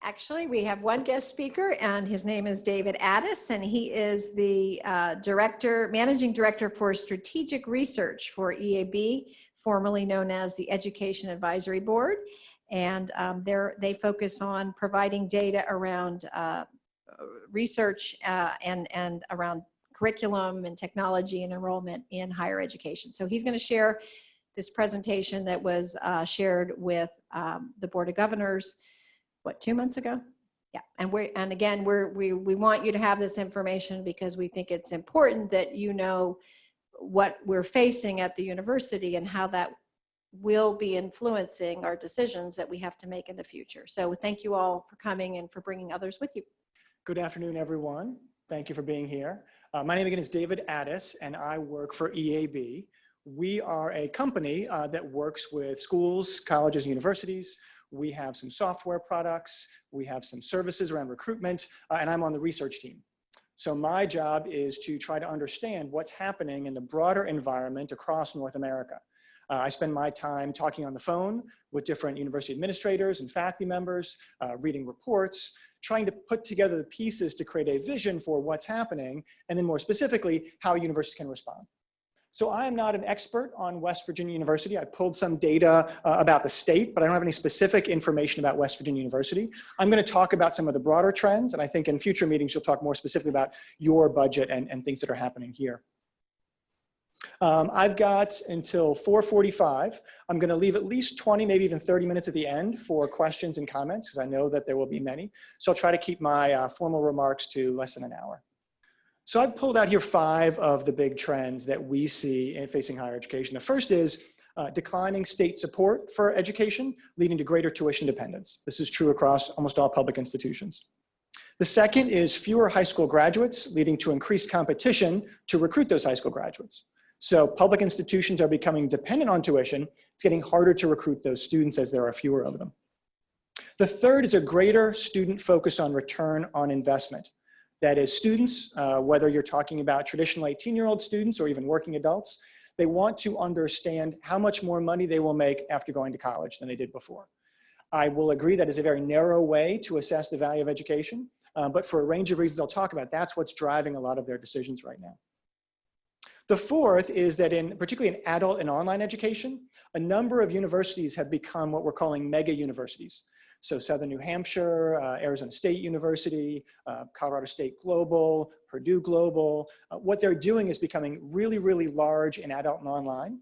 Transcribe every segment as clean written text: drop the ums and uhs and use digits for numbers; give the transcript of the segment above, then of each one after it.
Actually, we have one guest speaker, and his name is David Addis, and he is the Managing Director for Strategic Research for EAB, formerly known as the Education Advisory Board. And they focus on providing data around research and around curriculum and technology and enrollment in higher education. So he's going to share this presentation that was shared with the Board of Governors, what, 2 months ago? Yeah, and we want you to have this information because we think it's important that you know what we're facing at the university and how that will be influencing our decisions that we have to make in the future. So thank you all for coming and for bringing others with you. Good afternoon, everyone. Thank you for being here. My name again is David Addis, and I work for EAB. We are a company that works with schools, colleges, and universities. We have some software products, we have some services around recruitment, and I'm on the research team. So my job is to try to understand what's happening in the broader environment across North America. I spend my time talking on the phone with different university administrators and faculty members, reading reports, trying to put together the pieces to create a vision for what's happening, and then more specifically, how universities can respond. So I am not an expert on West Virginia University. I pulled some data about the state, but I don't have any specific information about West Virginia University. I'm going to talk about some of the broader trends, and I think in future meetings you'll talk more specifically about your budget and things that are happening here. I've got until 4:45. I'm going to leave at least 20, maybe even 30 minutes at the end for questions and comments, because I know that there will be many. So I'll try to keep my formal remarks to less than an hour. So I've pulled out here 5 of the big trends that we see in facing higher education. The first is declining state support for education, leading to greater tuition dependence. This is true across almost all public institutions. The second is fewer high school graduates, leading to increased competition to recruit those high school graduates. So public institutions are becoming dependent on tuition. It's getting harder to recruit those students as there are fewer of them. The third is a greater student focus on return on investment. That is, students, whether you're talking about traditional 18-year-old students or even working adults, they want to understand how much more money they will make after going to college than they did before. I will agree that is a very narrow way to assess the value of education, but for a range of reasons I'll talk about, that's what's driving a lot of their decisions right now. The fourth is that particularly in adult and online education, a number of universities have become what we're calling mega universities. So Southern New Hampshire, Arizona State University, Colorado State Global, Purdue Global. What they're doing is becoming really, really large in adult and online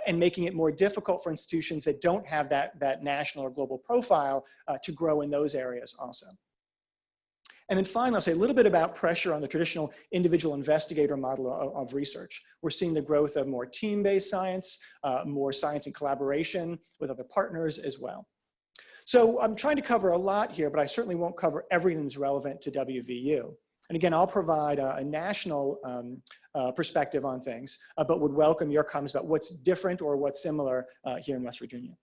and making it more difficult for institutions that don't have that national or global profile to grow in those areas also. And then finally, I'll say a little bit about pressure on the traditional individual investigator model of research. We're seeing the growth of more team-based science, more science in collaboration with other partners as well. So I'm trying to cover a lot here, but I certainly won't cover everything that's relevant to WVU. And again, I'll provide a national perspective on things, but would welcome your comments about what's different or what's similar here in West Virginia.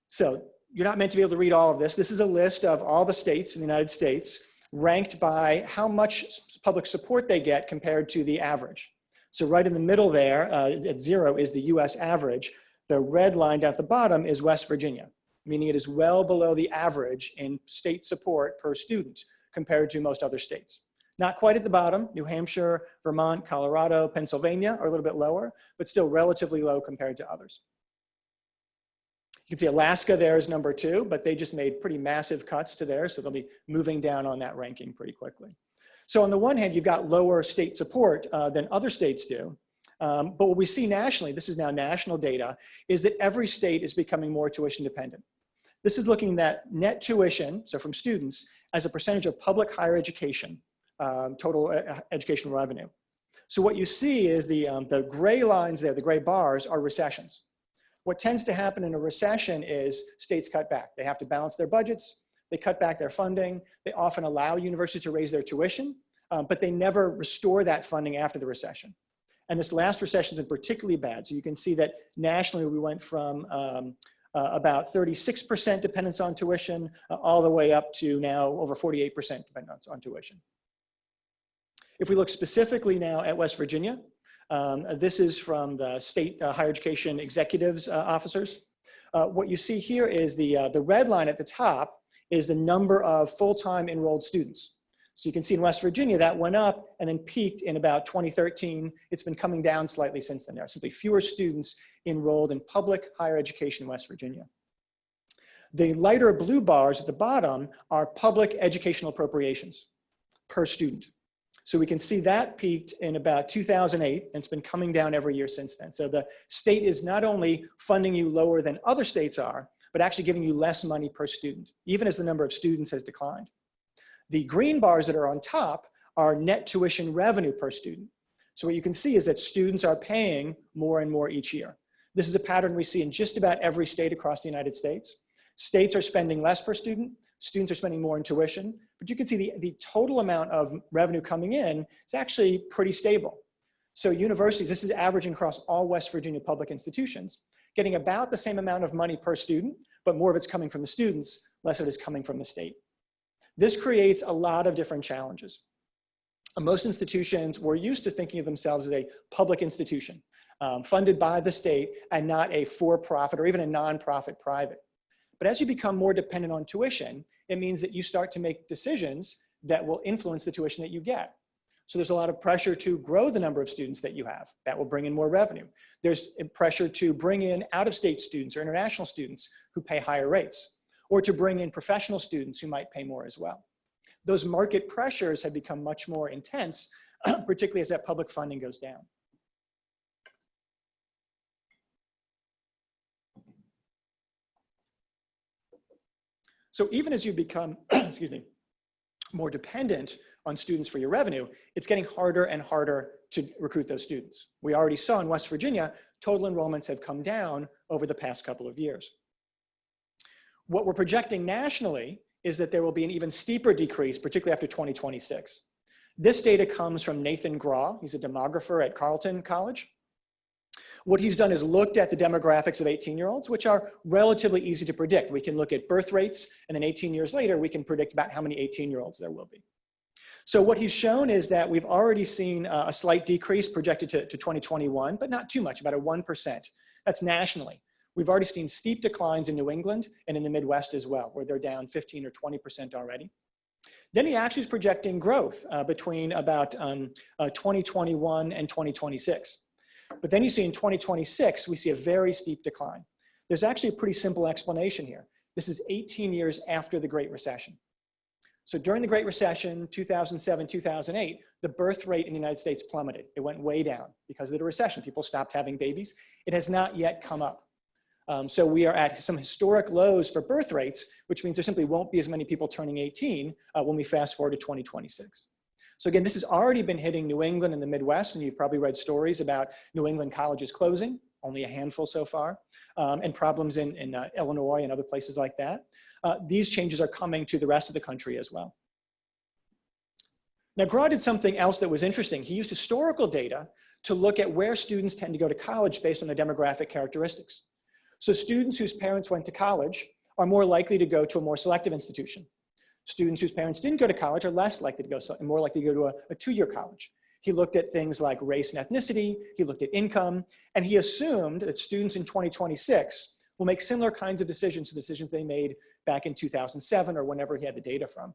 So you're not meant to be able to read all of this. This is a list of all the states in the United States ranked by how much public support they get compared to the average. So right in the middle there at 0 is the US average. The red line down at the bottom is West Virginia, meaning it is well below the average in state support per student compared to most other states. Not quite at the bottom. New Hampshire, Vermont, Colorado, Pennsylvania are a little bit lower, but still relatively low compared to others. You can see Alaska there is number 2, but they just made pretty massive cuts to there, so they'll be moving down on that ranking pretty quickly. So on the one hand, you've got lower state support than other states do. But what we see nationally, this is now national data, is that every state is becoming more tuition dependent. This is looking at net tuition, so from students, as a percentage of public higher education, total educational revenue. So what you see is the gray lines there, the gray bars, are recessions. What tends to happen in a recession is states cut back. They have to balance their budgets, they cut back their funding, they often allow universities to raise their tuition, but they never restore that funding after the recession. And this last recession has been particularly bad. So you can see that nationally we went from about 36% dependence on tuition all the way up to now over 48% dependence on tuition. If we look specifically now at West Virginia, this is from the state higher education executives officers. What you see here is the red line at the top is the number of full-time enrolled students. So you can see in West Virginia that went up and then peaked in about 2013. It's been coming down slightly since then. There are simply fewer students enrolled in public higher education in West Virginia. The lighter blue bars at the bottom are public educational appropriations per student. So we can see that peaked in about 2008, and it's been coming down every year since then. So the state is not only funding you lower than other states are, but actually giving you less money per student, even as the number of students has declined. The green bars that are on top are net tuition revenue per student. So what you can see is that students are paying more and more each year. This is a pattern we see in just about every state across the United States. States are spending less per student, students are spending more in tuition, but you can see the total amount of revenue coming in is actually pretty stable. So universities, this is averaging across all West Virginia public institutions, getting about the same amount of money per student, but more of it's coming from the students, less of it is coming from the state. This creates a lot of different challenges. Most institutions were used to thinking of themselves as a public institution, funded by the state and not a for-profit or even a non-profit private. But as you become more dependent on tuition, it means that you start to make decisions that will influence the tuition that you get. So there's a lot of pressure to grow the number of students that you have. That will bring in more revenue. There's pressure to bring in out-of-state students or international students who pay higher rates, or to bring in professional students who might pay more as well. Those market pressures have become much more intense, particularly as that public funding goes down. So even as you become, excuse me, more dependent on students for your revenue, it's getting harder and harder to recruit those students. We already saw in West Virginia, total enrollments have come down over the past couple of years. What we're projecting nationally is that there will be an even steeper decrease, particularly after 2026. This data comes from Nathan Graw. He's a demographer at Carleton College. What he's done is looked at the demographics of 18-year-olds, which are relatively easy to predict. We can look at birth rates, and then 18 years later, we can predict about how many 18-year-olds there will be. So what he's shown is that we've already seen a slight decrease projected to 2021, but not too much, about a 1%. That's nationally. We've already seen steep declines in New England and in the Midwest as well, where they're down 15 or 20% already. Then he actually is projecting growth between about 2021 and 2026. But then you see in 2026, we see a very steep decline. There's actually a pretty simple explanation here. This is 18 years after the Great Recession. So during the Great Recession, 2007, 2008, the birth rate in the United States plummeted. It went way down because of the recession. People stopped having babies. It has not yet come up. So we are at some historic lows for birth rates, which means there simply won't be as many people turning 18 when we fast forward to 2026. So again, this has already been hitting New England and the Midwest, and you've probably read stories about New England colleges closing, only a handful so far, and problems in Illinois and other places like that. These changes are coming to the rest of the country as well. Now, Graw did something else that was interesting. He used historical data to look at where students tend to go to college based on their demographic characteristics. So students whose parents went to college are more likely to go to a more selective institution. Students whose parents didn't go to college are less likely to go, more likely to go to a two-year college. He looked at things like race and ethnicity, he looked at income, and he assumed that students in 2026 will make similar kinds of decisions to decisions they made back in 2007 or whenever he had the data from.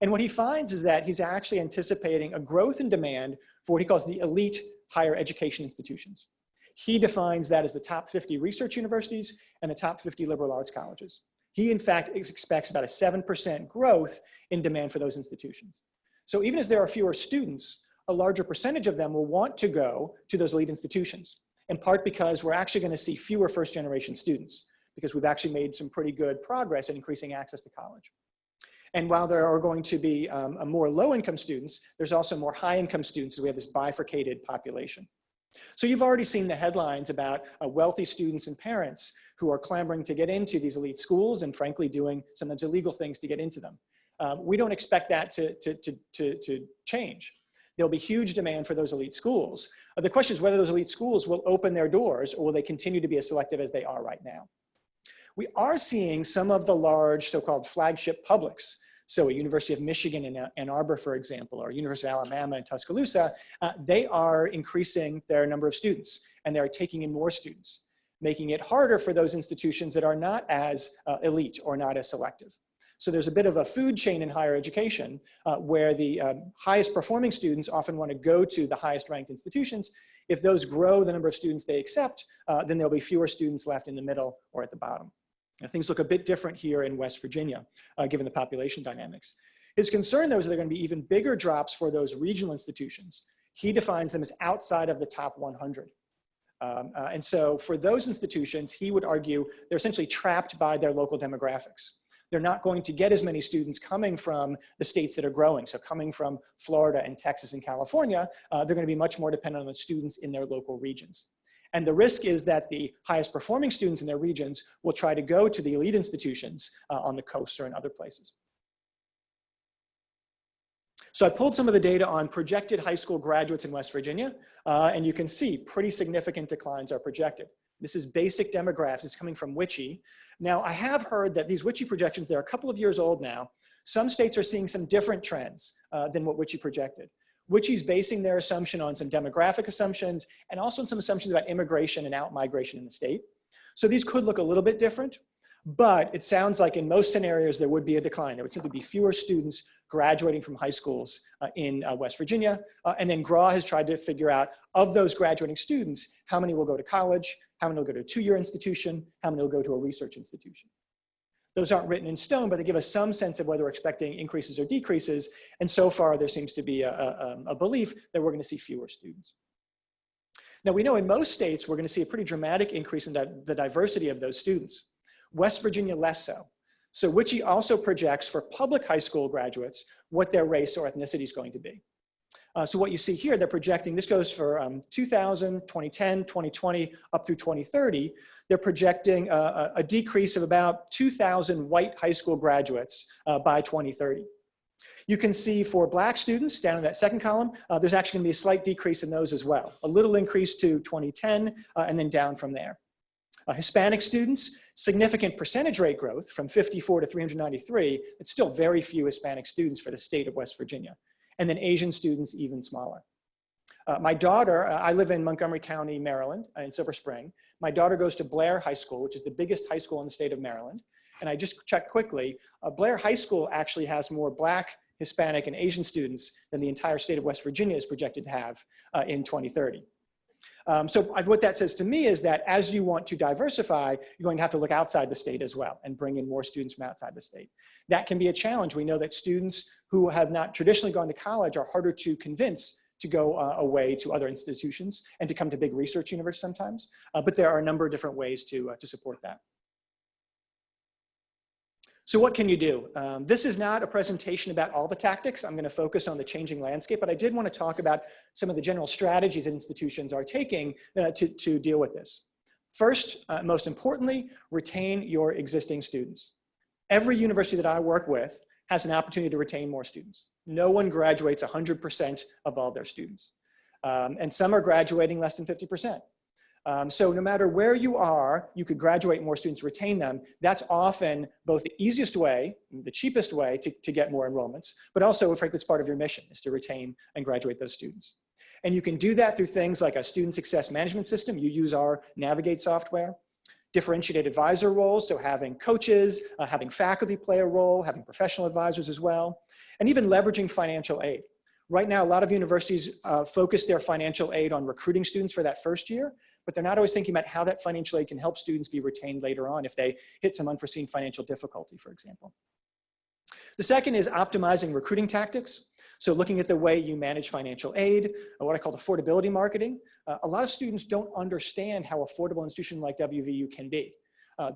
And what he finds is that he's actually anticipating a growth in demand for what he calls the elite higher education institutions. He defines that as the top 50 research universities and the top 50 liberal arts colleges. He, in fact, expects about a 7% growth in demand for those institutions. So even as there are fewer students, a larger percentage of them will want to go to those elite institutions, in part because we're actually going to see fewer first-generation students, because we've actually made some pretty good progress in increasing access to college. And while there are going to be more low-income students, there's also more high-income students, so we have this bifurcated population. So you've already seen the headlines about wealthy students and parents who are clamoring to get into these elite schools and frankly doing sometimes illegal things to get into them. We don't expect that to change. There'll be huge demand for those elite schools. The question is whether those elite schools will open their doors or will they continue to be as selective as they are right now. We are seeing some of the large so-called flagship publics. So at University of Michigan in Ann Arbor, for example, or University of Alabama in Tuscaloosa, they are increasing their number of students and they're taking in more students, making it harder for those institutions that are not as elite or not as selective. So there's a bit of a food chain in higher education where the highest performing students often want to go to the highest ranked institutions. If those grow the number of students they accept, then there'll be fewer students left in the middle or at the bottom. Now, things look a bit different here in West Virginia, given the population dynamics. His concern, though, is that there are going to be even bigger drops for those regional institutions. He defines them as outside of the top 100. And so for those institutions, he would argue they're essentially trapped by their local demographics. They're not going to get as many students coming from the states that are growing. So coming from Florida and Texas and California, they're going to be much more dependent on the students in their local regions. And the risk is that the highest performing students in their regions will try to go to the elite institutions on the coast or in other places. So I pulled some of the data on projected high school graduates in West Virginia, and you can see pretty significant declines are projected. This is basic demographics. It's coming from WICHE. Now, I have heard that these WICHE projections, they're a couple of years old now. Some states are seeing some different trends than what WICHE projected. WICHE's basing their assumption on some demographic assumptions and also on some assumptions about immigration and out-migration in the state. So these could look a little bit different, but it sounds like in most scenarios there would be a decline. There would simply be fewer students graduating from high schools in West Virginia. And then GRAW has tried to figure out, of those graduating students, how many will go to college, how many will go to a two-year institution, how many will go to a research institution. Those aren't written in stone, but they give us some sense of whether we're expecting increases or decreases. And so far, there seems to be a belief that we're going to see fewer students. Now, we know in most states, we're going to see a pretty dramatic increase in the diversity of those students. West Virginia, less so. So WICHE also projects for public high school graduates what their race or ethnicity is going to be. So what you see here, they're projecting, this goes for 2000, 2010, 2020, up through 2030. They're projecting a decrease of about 2,000 white high school graduates by 2030. You can see for Black students, down in that second column, there's actually going to be a slight decrease in those as well. A little increase to 2010, and then down from there. Hispanic students, significant percentage rate growth from 54 to 393. It's still very few Hispanic students for the state of West Virginia. And then Asian students, even smaller. My daughter, I live in Montgomery County, Maryland, in Silver Spring. My daughter goes to Blair High School, which is the biggest high school in the state of Maryland. And I just checked quickly, Blair High School actually has more Black, Hispanic, and Asian students than the entire state of West Virginia is projected to have in 2030. So what that says to me is that as you want to diversify, you're going to have to look outside the state as well and bring in more students from outside the state. That can be a challenge. We know that students who have not traditionally gone to college are harder to convince to go away to other institutions and to come to big research universities sometimes. But there are a number of different ways to support that. So what can you do? This is not a presentation about all the tactics. I'm going to focus on the changing landscape, but I did want to talk about some of the general strategies that institutions are taking to deal with this. First, most importantly, retain your existing students. Every university that I work with has an opportunity to retain more students. No one graduates 100% of all their students. And some are graduating less than 50%. So no matter where you are, you could graduate more students, retain them. That's often both the easiest way, the cheapest way to get more enrollments, but also, frankly, it's part of your mission is to retain and graduate those students. And you can do that through things like a student success management system. You use our Navigate software. Differentiated advisor roles, so having coaches, having faculty play a role, having professional advisors as well, and even leveraging financial aid. Right now, a lot of universities focus their financial aid on recruiting students for that first year, but they're not always thinking about how that financial aid can help students be retained later on if they hit some unforeseen financial difficulty, for example. The second is optimizing recruiting tactics. So looking at the way you manage financial aid, what I call affordability marketing. A lot of students don't understand how affordable an institution like WVU can be.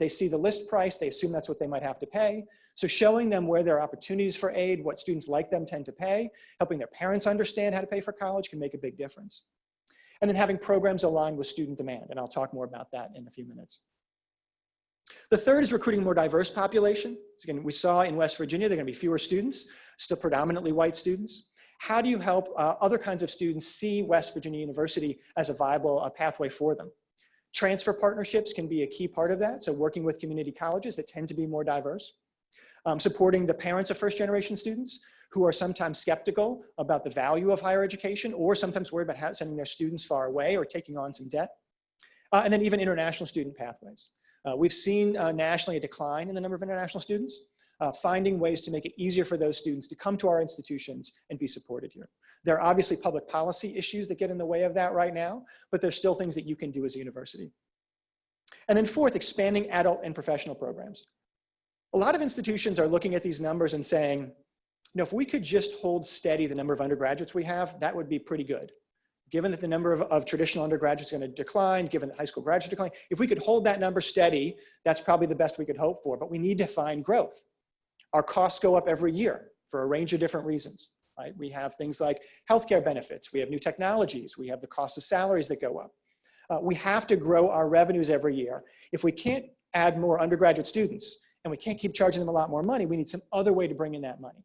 They see the list price, they assume that's what they might have to pay. So showing them where there are opportunities for aid, what students like them tend to pay, helping their parents understand how to pay for college can make a big difference. And then having programs aligned with student demand, and I'll talk more about that in a few minutes. The third is recruiting a more diverse population. So again, we saw in West Virginia, there are going to be fewer students, still predominantly white students. How do you help other kinds of students see West Virginia University as a viable pathway for them? Transfer partnerships can be a key part of that. So working with community colleges that tend to be more diverse. Supporting the parents of first-generation students who are sometimes skeptical about the value of higher education or sometimes worried about sending their students far away or taking on some debt. And then even international student pathways. We've seen nationally a decline in the number of international students. finding ways to make it easier for those students to come to our institutions and be supported here. There are obviously public policy issues that get in the way of that right now, but there's still things that you can do as a university. And then fourth, expanding adult and professional programs. A lot of institutions are looking at these numbers and saying, you know, if we could just hold steady the number of undergraduates we have, that would be pretty good. Given that the number of traditional undergraduates is going to decline, given that high school graduates decline, if we could hold that number steady, that's probably the best we could hope for, but we need to find growth. Our costs go up every year for a range of different reasons. Right? We have things like healthcare benefits, we have new technologies, we have the cost of salaries that go up. We have to grow our revenues every year. If we can't add more undergraduate students and we can't keep charging them a lot more money, we need some other way to bring in that money.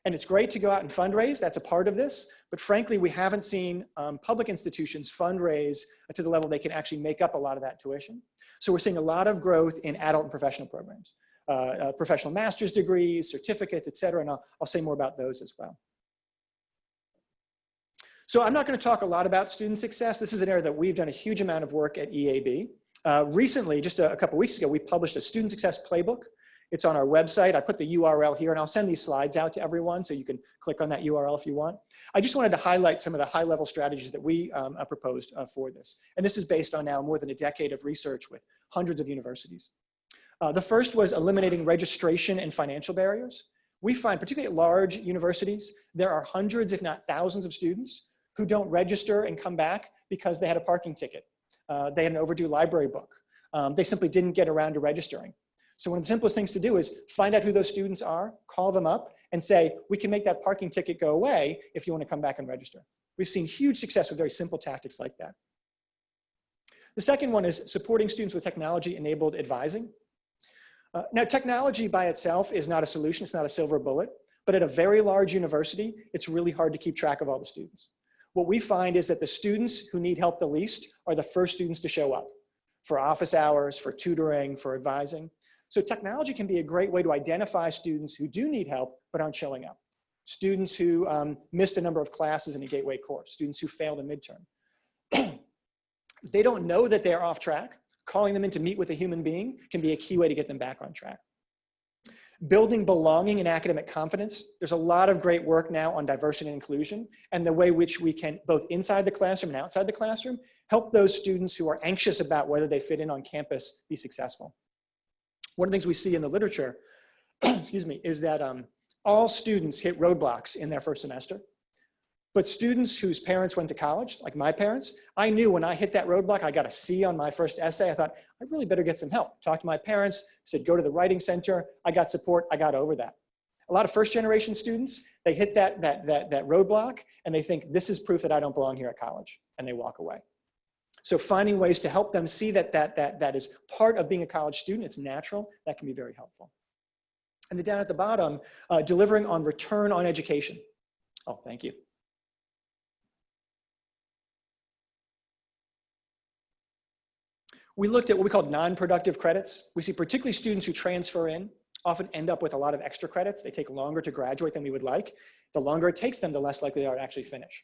And it's great to go out and fundraise, that's a part of this, but frankly, we haven't seen public institutions fundraise to the level they can actually make up a lot of that tuition. So we're seeing a lot of growth in adult and professional programs, professional master's degrees, certificates, et cetera, and I'll say more about those as well. So I'm not going to talk a lot about student success. This is an area that we've done a huge amount of work at EAB. Recently, just a couple weeks ago, we published a student success playbook. It's on our website. I put the URL here, and I'll send these slides out to everyone, so you can click on that URL if you want. I just wanted to highlight some of the high-level strategies that we proposed for this. And this is based on now more than a decade of research with hundreds of universities. The first was eliminating registration and financial barriers. We find, particularly at large universities, there are hundreds, if not thousands of students who don't register and come back because they had a parking ticket. They had an overdue library book. They simply didn't get around to registering. So one of the simplest things to do is find out who those students are, call them up, and say, we can make that parking ticket go away if you want to come back and register. We've seen huge success with very simple tactics like that. The second one is supporting students with technology-enabled advising. Now, technology by itself is not a solution, it's not a silver bullet, but at a very large university, it's really hard to keep track of all the students. What we find is that the students who need help the least are the first students to show up for office hours, for tutoring, for advising. So technology can be a great way to identify students who do need help but aren't showing up. Students who missed a number of classes in a gateway course, students who failed a midterm. They don't know that they're off track. Calling them in to meet with a human being can be a key way to get them back on track. Building belonging and academic confidence. There's a lot of great work now on diversity and inclusion and the way which we can, both inside the classroom and outside the classroom, help those students who are anxious about whether they fit in on campus be successful. One of the things we see in the literature, excuse me, is that all students hit roadblocks in their first semester. But students whose parents went to college, like my parents, I knew when I hit that roadblock, I got a C on my first essay. I thought, I really better get some help. Talked to my parents, said, go to the writing center. I got support, I got over that. A lot of first generation students, they hit that roadblock and they think, this is proof that I don't belong here at college, and they walk away. So finding ways to help them see that is part of being a college student, it's natural, that can be very helpful. And then down at the bottom, delivering on return on education. Oh, thank you. We looked at what we called non-productive credits. We see particularly students who transfer in often end up with a lot of extra credits. They take longer to graduate than we would like. The longer it takes them, the less likely they are to actually finish.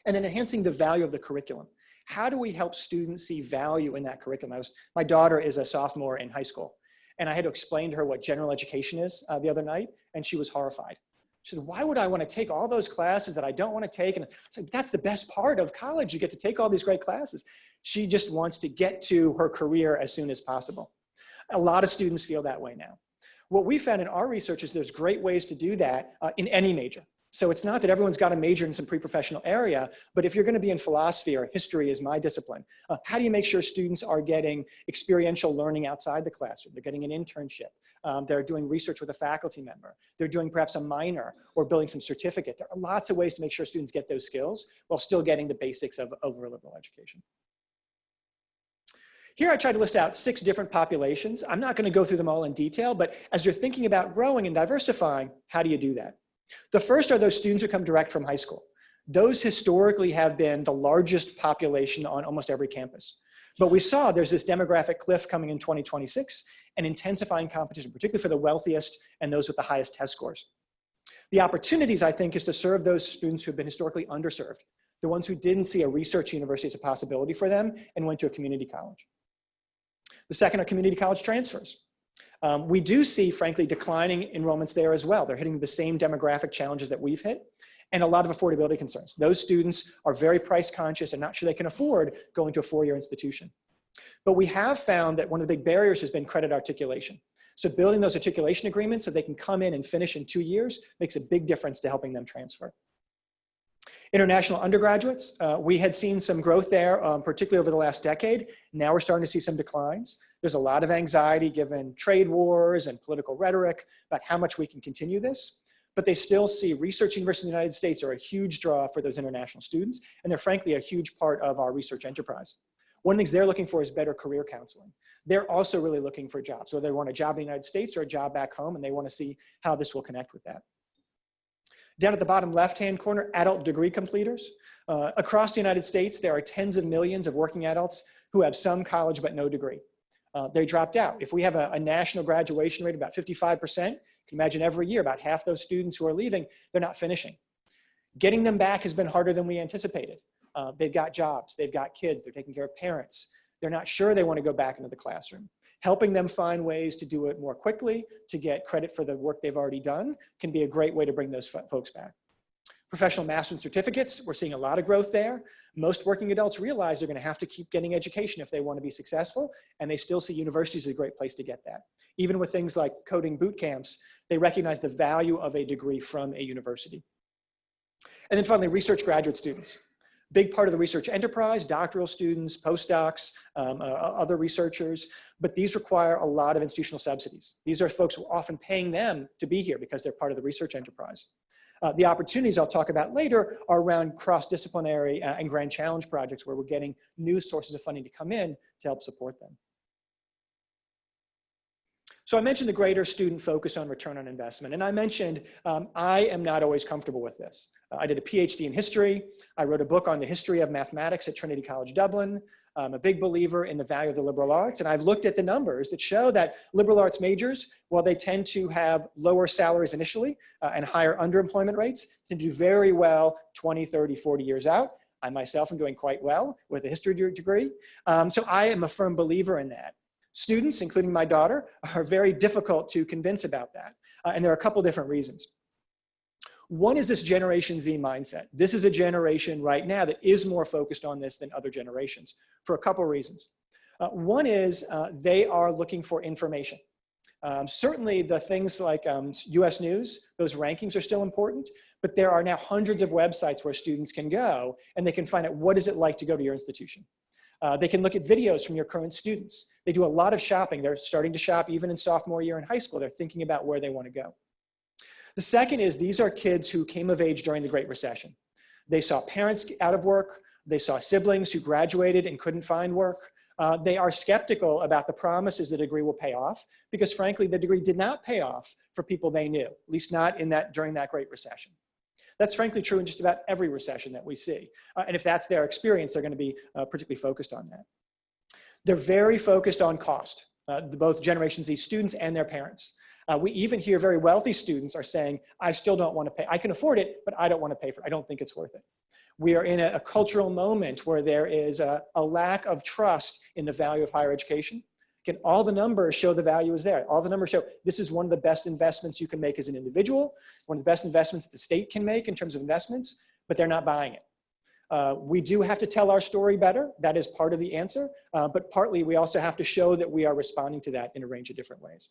And then enhancing the value of the curriculum. How do we help students see value in that curriculum? My daughter is a sophomore in high school, and I had to explain to her what general education is the other night, and she was horrified. She said, why would I want to take all those classes that I don't want to take? And I said, that's the best part of college. You get to take all these great classes. She just wants to get to her career as soon as possible. A lot of students feel that way now. What we found in our research is there's great ways to do that in any major. So it's not that everyone's got a major in some pre-professional area, but if you're going to be in philosophy or history is my discipline, how do you make sure students are getting experiential learning outside the classroom? They're getting an internship. They're doing research with a faculty member. They're doing perhaps a minor or building some certificate. There are lots of ways to make sure students get those skills while still getting the basics of a liberal education. Here I tried to list out 6 different populations. I'm not going to go through them all in detail, but as you're thinking about growing and diversifying, how do you do that? The first are those students who come direct from high school. Those historically have been the largest population on almost every campus. But we saw there's this demographic cliff coming in 2026 and intensifying competition, particularly for the wealthiest and those with the highest test scores. The opportunities, I think, is to serve those students who have been historically underserved, the ones who didn't see a research university as a possibility for them and went to a community college. The second are community college transfers. We do see, frankly, declining enrollments there as well. They're hitting the same demographic challenges that we've hit, and a lot of affordability concerns. Those students are very price conscious and not sure they can afford going to a four-year institution. But we have found that one of the big barriers has been credit articulation. So building those articulation agreements so they can come in and finish in 2 years makes a big difference to helping them transfer. International undergraduates, we had seen some growth there, particularly over the last decade. Now we're starting to see some declines. There's a lot of anxiety given trade wars and political rhetoric about how much we can continue this, but they still see research universities in the United States are a huge draw for those international students, and they're frankly a huge part of our research enterprise. One of the things they're looking for is better career counseling. They're also really looking for jobs, whether they want a job in the United States or a job back home, and they want to see how this will connect with that. Down at the bottom left-hand corner, adult degree completers. Across the United States, there are tens of millions of working adults who have some college but no degree. They dropped out. If we have a national graduation rate of about 55%, you can imagine every year about half those students who are leaving, they're not finishing. Getting them back has been harder than we anticipated. They've got jobs, they've got kids, they're taking care of parents. They're not sure they want to go back into the classroom. Helping them find ways to do it more quickly, to get credit for the work they've already done, can be a great way to bring those folks back. Professional master's certificates, we're seeing a lot of growth there. Most working adults realize they're going to have to keep getting education if they want to be successful, and they still see universities as a great place to get that. Even with things like coding boot camps, they recognize the value of a degree from a university. And then finally, research graduate students. Big part of the research enterprise, doctoral students, postdocs, other researchers, but these require a lot of institutional subsidies. These are folks who are often paying them to be here because they're part of the research enterprise. The opportunities I'll talk about later are around cross-disciplinary and grand challenge projects where we're getting new sources of funding to come in to help support them. So I mentioned the greater student focus on return on investment, and I mentioned I am not always comfortable with this. I did a PhD in history. I wrote a book on the history of mathematics at Trinity College Dublin. I'm a big believer in the value of the liberal arts, and I've looked at the numbers that show that liberal arts majors, while they tend to have lower salaries initially and higher underemployment rates, tend to do very well 20, 30, 40 years out. I myself am doing quite well with a history degree. So I am a firm believer in that. Students, including my daughter, are very difficult to convince about that. And there are a couple different reasons. One is this Generation Z mindset. This is a generation right now that is more focused on this than other generations for a couple reasons. One is they are looking for information. Certainly the things like US News, those rankings are still important, but there are now hundreds of websites where students can go and they can find out what is it like to go to your institution. They can look at videos from your current students. They do a lot of shopping. They're starting to shop even in sophomore year in high school. They're thinking about where they want to go. The second is these are kids who came of age during the Great Recession. They saw parents out of work. They saw siblings who graduated and couldn't find work. They are skeptical about the promises the degree will pay off because frankly, the degree did not pay off for people they knew, at least not during that Great Recession. That's frankly true in just about every recession that we see. And if that's their experience, they're going to be particularly focused on that. They're very focused on cost, both Generation Z students and their parents. We even hear very wealthy students are saying, I still don't want to pay. I can afford it, but I don't want to pay for it. I don't think it's worth it. We are in a cultural moment where there is a lack of trust in the value of higher education. Again, all the numbers show the value is there. All the numbers show this is one of the best investments you can make as an individual, one of the best investments the state can make in terms of investments, but they're not buying it. We do have to tell our story better. That is part of the answer, but partly we also have to show that we are responding to that in a range of different ways.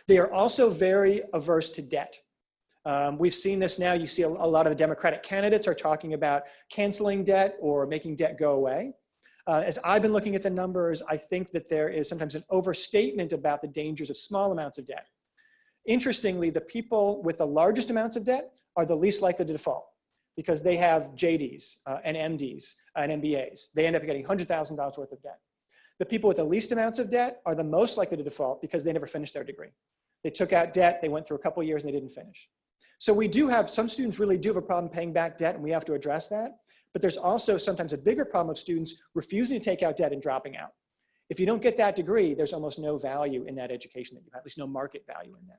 They are also very averse to debt. We've seen this now. You see a lot of the Democratic candidates are talking about canceling debt or making debt go away. As I've been looking at the numbers, I think that there is sometimes an overstatement about the dangers of small amounts of debt. Interestingly, the people with the largest amounts of debt are the least likely to default because they have JDs and MDs and MBAs. They end up getting $100,000 worth of debt. The people with the least amounts of debt are the most likely to default because they never finished their degree. They took out debt, they went through a couple of years and they didn't finish. So we do have, some students really do have a problem paying back debt and we have to address that. But there's also sometimes a bigger problem of students refusing to take out debt and dropping out. If you don't get that degree, there's almost no value in that education that you have, at least no market value in that.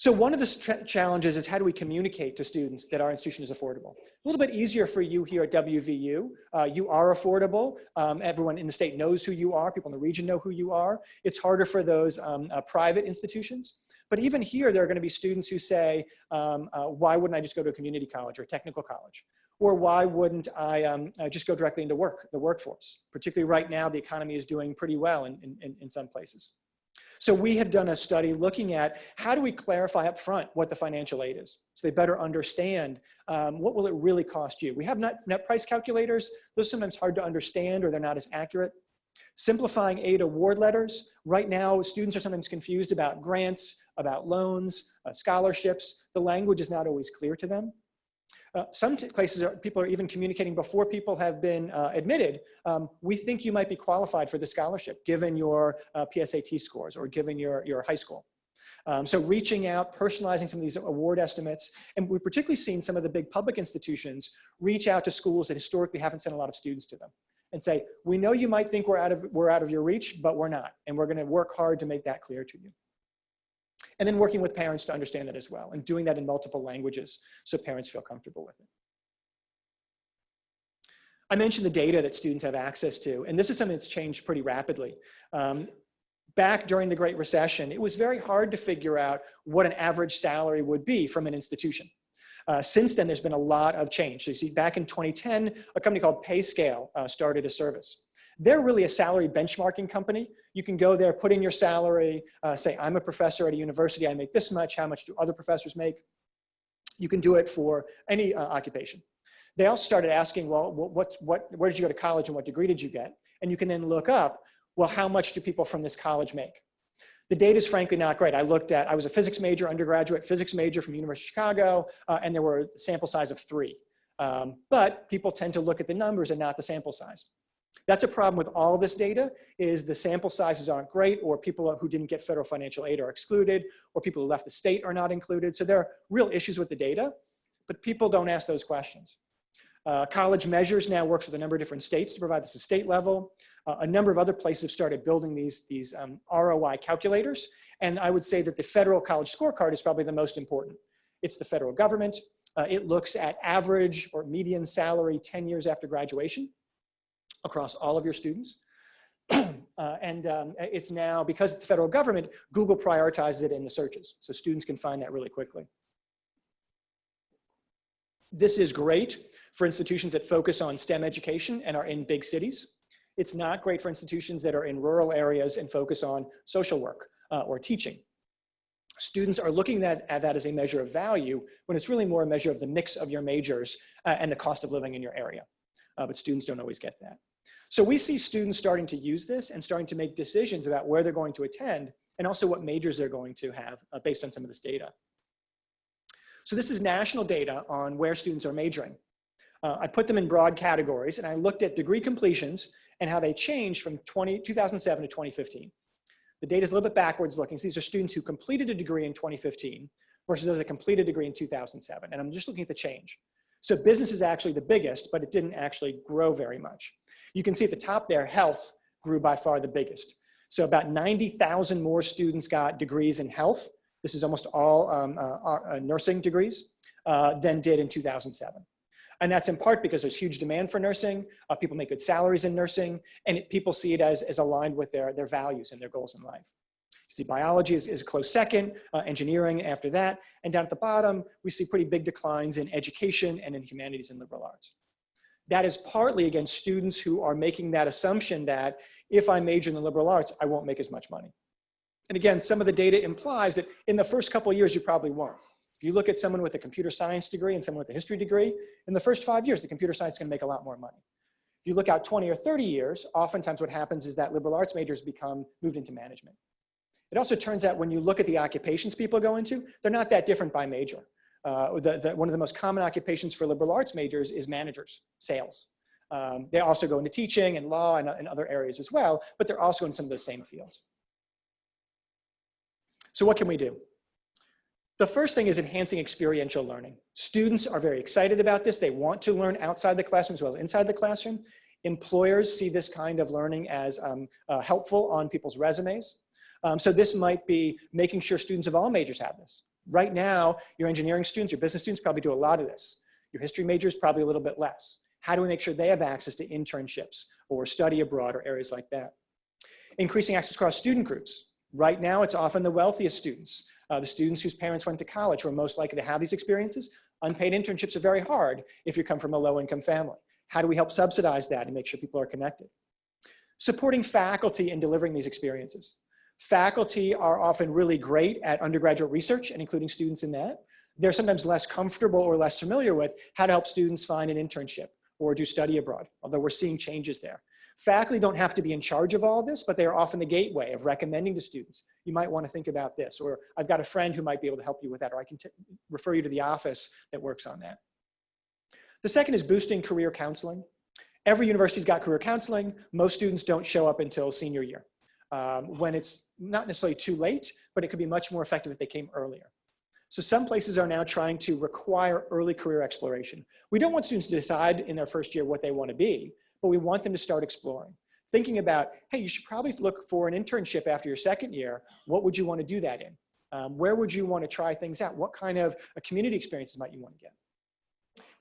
So one of the challenges is how do we communicate to students that our institution is affordable? A little bit easier for you here at WVU. You are affordable. Everyone in the state knows who you are. People in the region know who you are. It's harder for those private institutions. But even here, there are going to be students who say, why wouldn't I just go to a community college or a technical college? Or why wouldn't I just go directly into the workforce? Particularly right now, the economy is doing pretty well in some places. So we have done a study looking at how do we clarify up front what the financial aid is, so they better understand what will it really cost you. We have net price calculators. Those are sometimes hard to understand or they're not as accurate. Simplifying aid award letters. Right now, students are sometimes confused about grants, about loans, scholarships. The language is not always clear to them. Some places people are even communicating before people have been admitted. We think you might be qualified for the scholarship given your PSAT scores or given your high school. So reaching out, personalizing some of these award estimates, and we've particularly seen some of the big public institutions reach out to schools that historically haven't sent a lot of students to them and say, we know you might think we're out of your reach, but we're not, and we're going to work hard to make that clear to you. And then working with parents to understand that as well, and doing that in multiple languages so parents feel comfortable with it. I mentioned the data that students have access to, and this is something that's changed pretty rapidly. Back during the Great Recession, it was very hard to figure out what an average salary would be from an institution. Since then, there's been a lot of change. So you see, back in 2010, a company called PayScale started a service. They're really a salary benchmarking company. You can go there, put in your salary, say, I'm a professor at a university, I make this much, how much do other professors make? You can do it for any occupation. They also started asking, well, where did you go to college and what degree did you get? And you can then look up, well, how much do people from this college make? The data is frankly not great. I was a physics major, undergraduate physics major from University of Chicago, and there were a sample size of 3. But people tend to look at the numbers and not the sample size. That's a problem with all this data, is the sample sizes aren't great, or people who didn't get federal financial aid are excluded, or people who left the state are not included. So there are real issues with the data, but people don't ask those questions. College Measures now works with a number of different states to provide this at state level. A number of other places have started building these ROI calculators, and I would say that the federal college scorecard is probably the most important. It's the federal government. It looks at average or median salary 10 years after graduation across all of your students. It's now, because it's the federal government, Google prioritizes it in the searches. So students can find that really quickly. This is great for institutions that focus on STEM education and are in big cities. It's not great for institutions that are in rural areas and focus on social work or teaching. Students are looking at that as a measure of value when it's really more a measure of the mix of your majors and the cost of living in your area. But students don't always get that. So we see students starting to use this and starting to make decisions about where they're going to attend and also what majors they're going to have based on some of this data. So this is national data on where students are majoring. I put them in broad categories, and I looked at degree completions and how they changed from 2007 to 2015. The data is a little bit backwards looking. So these are students who completed a degree in 2015 versus those that completed a degree in 2007. And I'm just looking at the change. So business is actually the biggest, but it didn't actually grow very much. You can see at the top there, health grew by far the biggest. So about 90,000 more students got degrees in health. This is almost all nursing degrees than did in 2007. And that's in part because there's huge demand for nursing. People make good salaries in nursing, and people see it as aligned with their values and their goals in life. You see biology is a close second, engineering after that, and down at the bottom, we see pretty big declines in education and in humanities and liberal arts. That is partly against students who are making that assumption that if I major in the liberal arts, I won't make as much money. And again, some of the data implies that in the first couple of years, you probably won't. If you look at someone with a computer science degree and someone with a history degree, in the first 5 years, the computer science is going to make a lot more money. If you look out 20 or 30 years, oftentimes what happens is that liberal arts majors become moved into management. It also turns out when you look at the occupations people go into, they're not that different by major. One of the most common occupations for liberal arts majors is managers, sales. They also go into teaching and law and other areas as well, but they're also in some of those same fields. So what can we do? The first thing is enhancing experiential learning. Students are very excited about this. They want to learn outside the classroom as well as inside the classroom. Employers see this kind of learning as helpful on people's resumes. So this might be making sure students of all majors have this. Right now, your engineering students, your business students probably do a lot of this. Your history majors probably a little bit less. How do we make sure they have access to internships or study abroad or areas like that? Increasing access across student groups. Right now, it's often the wealthiest students, the students whose parents went to college who are most likely to have these experiences. Unpaid internships are very hard if you come from a low-income family. How do we help subsidize that and make sure people are connected? Supporting faculty in delivering these experiences. Faculty are often really great at undergraduate research and including students in that. They're sometimes less comfortable or less familiar with how to help students find an internship or do study abroad, although we're seeing changes there. Faculty don't have to be in charge of all this, but they are often the gateway of recommending to students, you might want to think about this, or I've got a friend who might be able to help you with that, or I can refer you to the office that works on that. The second is boosting career counseling. Every university's got career counseling. Most students don't show up until senior year, when it's not necessarily too late, but it could be much more effective if they came earlier. So some places are now trying to require early career exploration. We don't want students to decide in their first year what they want to be, but we want them to start exploring. Thinking about, hey, you should probably look for an internship after your second year. What would you want to do that in? Where would you want to try things out? What kind of community experiences might you want to get?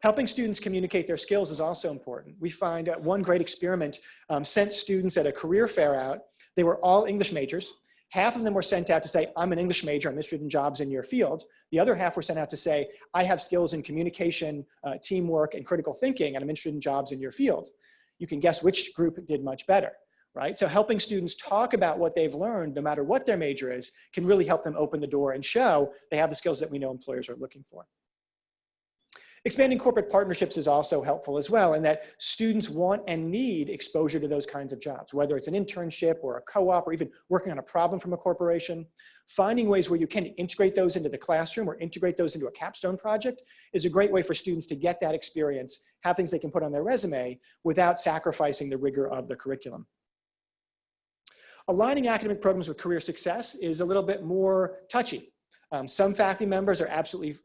Helping students communicate their skills is also important. We find one great experiment sent students at a career fair out. They were all English majors. Half of them were sent out to say, I'm an English major, I'm interested in jobs in your field. The other half were sent out to say, I have skills in communication, teamwork, and critical thinking, and I'm interested in jobs in your field. You can guess which group did much better, right? So helping students talk about what they've learned, no matter what their major is, can really help them open the door and show they have the skills that we know employers are looking for. Expanding corporate partnerships is also helpful as well, in that students want and need exposure to those kinds of jobs, whether it's an internship or a co-op or even working on a problem from a corporation. Finding ways where you can integrate those into the classroom or integrate those into a capstone project is a great way for students to get that experience, have things they can put on their resume without sacrificing the rigor of the curriculum. Aligning academic programs with career success is a little bit more touchy. Some faculty members are absolutely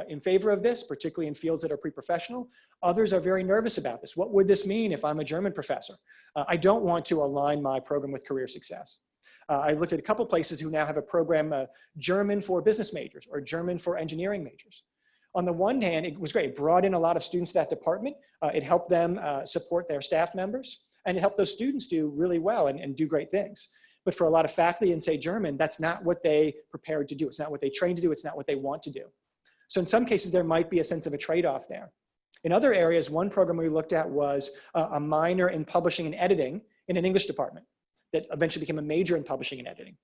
in favor of this, particularly in fields that are pre-professional. Others are very nervous about this. What would this mean if I'm a German professor? I don't want to align my program with career success. I looked at a couple places who now have a program, German for business majors or German for engineering majors. On the one hand, it was great. It brought in a lot of students to that department. It helped them support their staff members, and it helped those students do really well and do great things. But for a lot of faculty in, say, German, that's not what they prepared to do. It's not what they trained to do. It's not what they want to do. So in some cases, there might be a sense of a trade-off there. In other areas, one program we looked at was a minor in publishing and editing in an English department that eventually became a major in publishing and editing.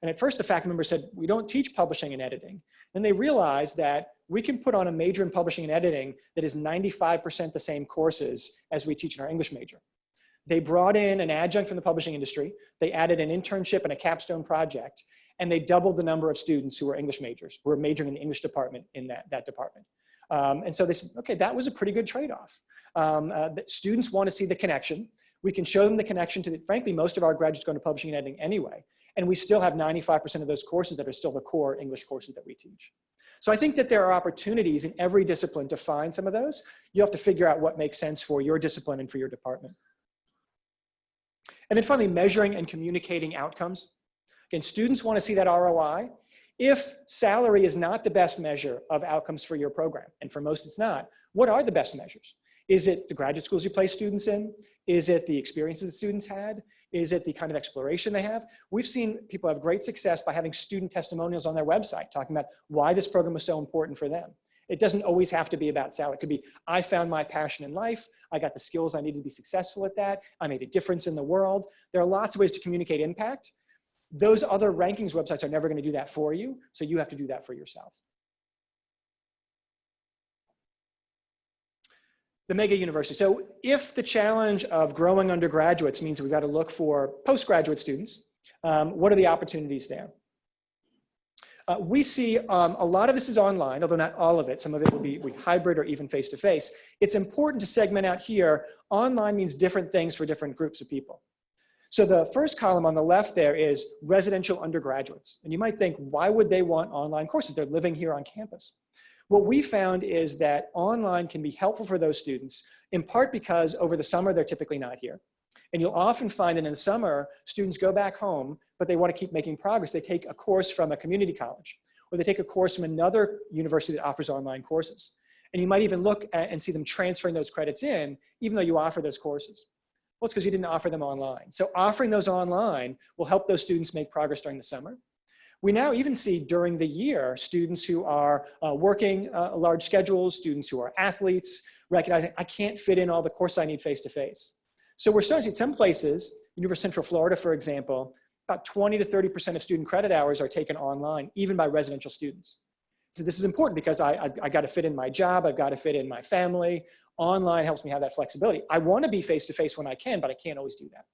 And at first, the faculty member said, we don't teach publishing and editing. And they realized that we can put on a major in publishing and editing that is 95% the same courses as we teach in our English major. They brought in an adjunct from the publishing industry. They added an internship and a capstone project, and they doubled the number of students who were English majors, who were majoring in the English department in that department. And so they said, okay, that was a pretty good trade-off. Students want to see the connection. We can show them the connection to, frankly, most of our graduates go into publishing and editing anyway, and we still have 95% of those courses that are still the core English courses that we teach. So I think that there are opportunities in every discipline to find some of those. You have to figure out what makes sense for your discipline and for your department. And then finally, measuring and communicating outcomes. Again, students want to see that ROI. If salary is not the best measure of outcomes for your program, and for most it's not, what are the best measures? Is it the graduate schools you place students in? Is it the experiences that students had? Is it the kind of exploration they have? We've seen people have great success by having student testimonials on their website, talking about why this program was so important for them. It doesn't always have to be about salary. It could be, I found my passion in life. I got the skills I needed to be successful at that. I made a difference in the world. There are lots of ways to communicate impact. Those other rankings websites are never going to do that for you, so you have to do that for yourself. The mega university. So if the challenge of growing undergraduates means we've got to look for postgraduate students, what are the opportunities there? We see a lot of this is online, although not all of it. Some of it will be hybrid or even face-to-face. It's important to segment out here. Online means different things for different groups of people. So the first column on the left there is residential undergraduates. And you might think, why would they want online courses? They're living here on campus. What we found is that online can be helpful for those students, in part because over the summer, they're typically not here. And you'll often find that in summer, students go back home, but they want to keep making progress. They take a course from a community college or they take a course from another university that offers online courses. And you might even look at and see them transferring those credits in, even though you offer those courses. Well, it's because you didn't offer them online. So offering those online will help those students make progress during the summer. We now even see during the year students who are working large schedules, students who are athletes, recognizing I can't fit in all the courses I need face-to-face. So we're starting to see some places, University of Central Florida, for example, about 20 to 30% of student credit hours are taken online, even by residential students. So this is important because I got to fit in my job, I've got to fit in my family. Online helps me have that flexibility. I want to be face-to-face when I can, but I can't always do that.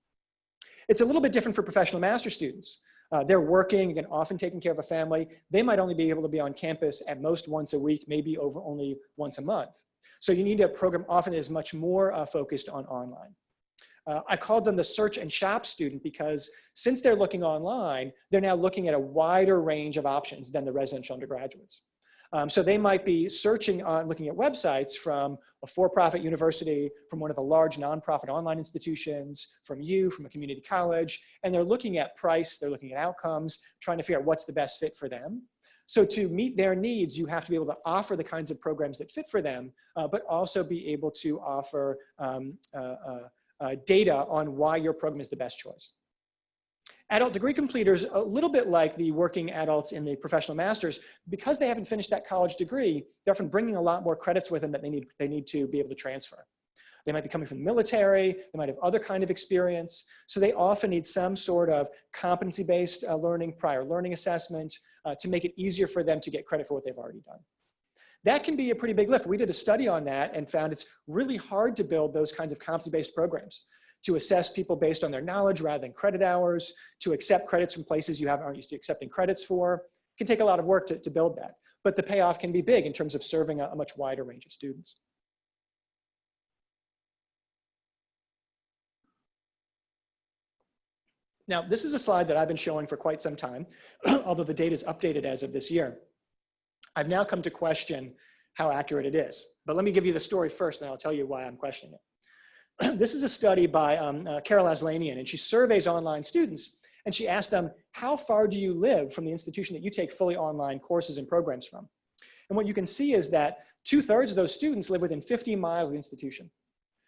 It's a little bit different for professional master students. They're working, again, often taking care of a family. They might only be able to be on campus at most once a week, maybe over only once a month. So you need a program often that is much more focused on online. I called them the search and shop student because since they're looking online, they're now looking at a wider range of options than the residential undergraduates. So they might be searching on looking at websites from a for-profit university, from one of the large nonprofit online institutions, from a community college, and they're looking at price, they're looking at outcomes, trying to figure out what's the best fit for them. So to meet their needs, you have to be able to offer the kinds of programs that fit for them, but also be able to offer data on why your program is the best choice. Adult degree completers, a little bit like the working adults in the professional masters, because they haven't finished that college degree, they're often bringing a lot more credits with them that they need to be able to transfer. They might be coming from the military, they might have other kind of experience, so they often need some sort of competency-based learning, prior learning assessment, to make it easier for them to get credit for what they've already done. That can be a pretty big lift. We did a study on that and found it's really hard to build those kinds of competency-based programs, to assess people based on their knowledge rather than credit hours, to accept credits from places you aren't used to accepting credits for. It can take a lot of work to build that, but the payoff can be big in terms of serving a much wider range of students. Now, this is a slide that I've been showing for quite some time, although the data is updated as of this year. I've now come to question how accurate it is, but let me give you the story first, and I'll tell you why I'm questioning it. This is a study by Carol Aslanian, and she surveys online students, and she asks them, how far do you live from the institution that you take fully online courses and programs from? And what you can see is that 2/3 of those students live within 50 miles of the institution.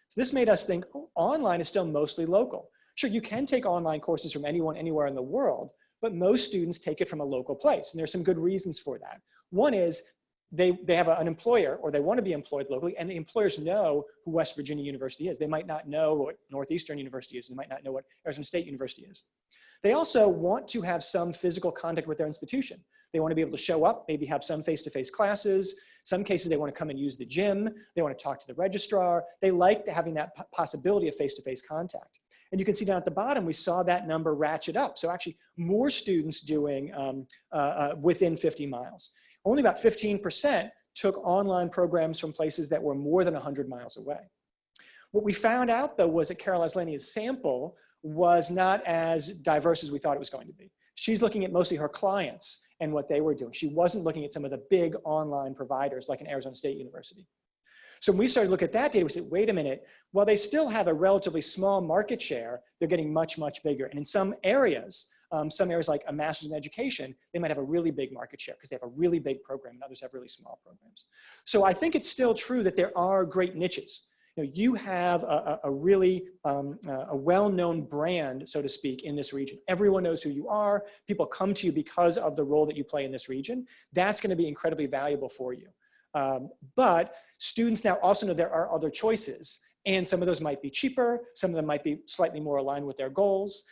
So this made us think, oh, online is still mostly local. Sure, you can take online courses from anyone, anywhere in the world, but most students take it from a local place, and there's some good reasons for that. One is they have an employer, or they want to be employed locally, and the employers know who West Virginia University is. They might not know what Northeastern University is. They might not know what Arizona State University is. They also want to have some physical contact with their institution. They want to be able to show up, maybe have some face-to-face classes. Some cases they want to come and use the gym. They want to talk to the registrar. They like having that possibility of face-to-face contact. And you can see down at the bottom, we saw that number ratchet up. So actually more students doing within 50 miles. Only about 15% took online programs from places that were more than 100 miles away. What we found out, though, was that Carol Aslanian's sample was not as diverse as we thought it was going to be. She's looking at mostly her clients and what they were doing. She wasn't looking at some of the big online providers like an Arizona State University. So when we started to look at that data, we said, wait a minute, while they still have a relatively small market share, they're getting much, much bigger. And in some areas like a master's in education, they might have a really big market share because they have a really big program and others have really small programs. So I think it's still true that there are great niches. You have a really well-known brand, so to speak, in this region. Everyone knows who you are. People come to you because of the role that you play in this region. That's going to be incredibly valuable for you. But students now also know there are other choices. And some of those might be cheaper. Some of them might be slightly more aligned with their goals.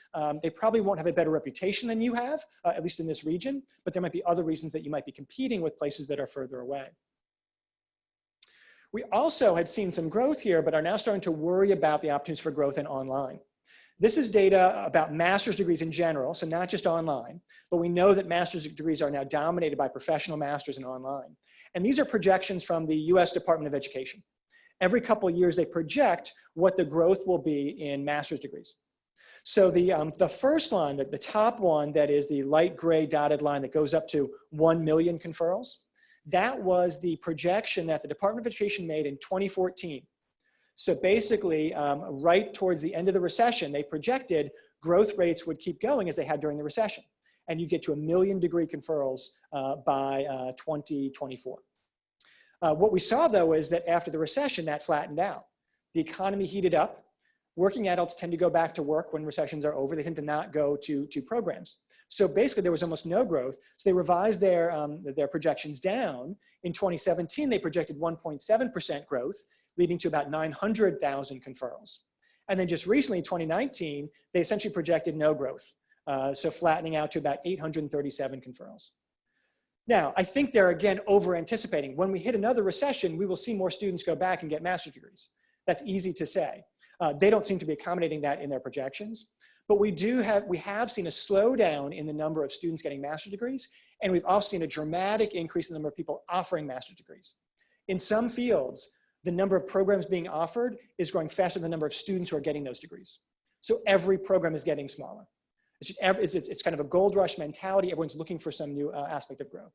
They probably won't have a better reputation than you have, at least in this region. But there might be other reasons that you might be competing with places that are further away. We also had seen some growth here, but are now starting to worry about the opportunities for growth in online. This is data about master's degrees in general, so not just online, but we know that master's degrees are now dominated by professional masters and online. And these are projections from the US Department of Education. Every couple of years, they project what the growth will be in master's degrees. So the first line, the top one, that is the light gray dotted line that goes up to 1 million conferrals, that was the projection that the Department of Education made in 2014. So basically, right towards the end of the recession, they projected growth rates would keep going as they had during the recession. and you get to 1 million degree conferrals by 2024. What we saw, though, is that after the recession, that flattened out. The economy heated up. Working adults tend to go back to work when recessions are over. They tend to not go to programs. So basically, there was almost no growth. So they revised their projections down. In 2017, they projected 1.7% growth, leading to about 900,000 conferrals. And then just recently, in 2019, they essentially projected no growth. So flattening out to about 837 conferrals. Now, I think they're, again, over-anticipating. When we hit another recession, we will see more students go back and get master's degrees. That's easy to say. They don't seem to be accommodating that in their projections. But we have seen a slowdown in the number of students getting master's degrees, and we've also seen a dramatic increase in the number of people offering master's degrees. In some fields, the number of programs being offered is growing faster than the number of students who are getting those degrees. So every program is getting smaller. It's kind of a gold rush mentality. Everyone's looking for some new aspect of growth.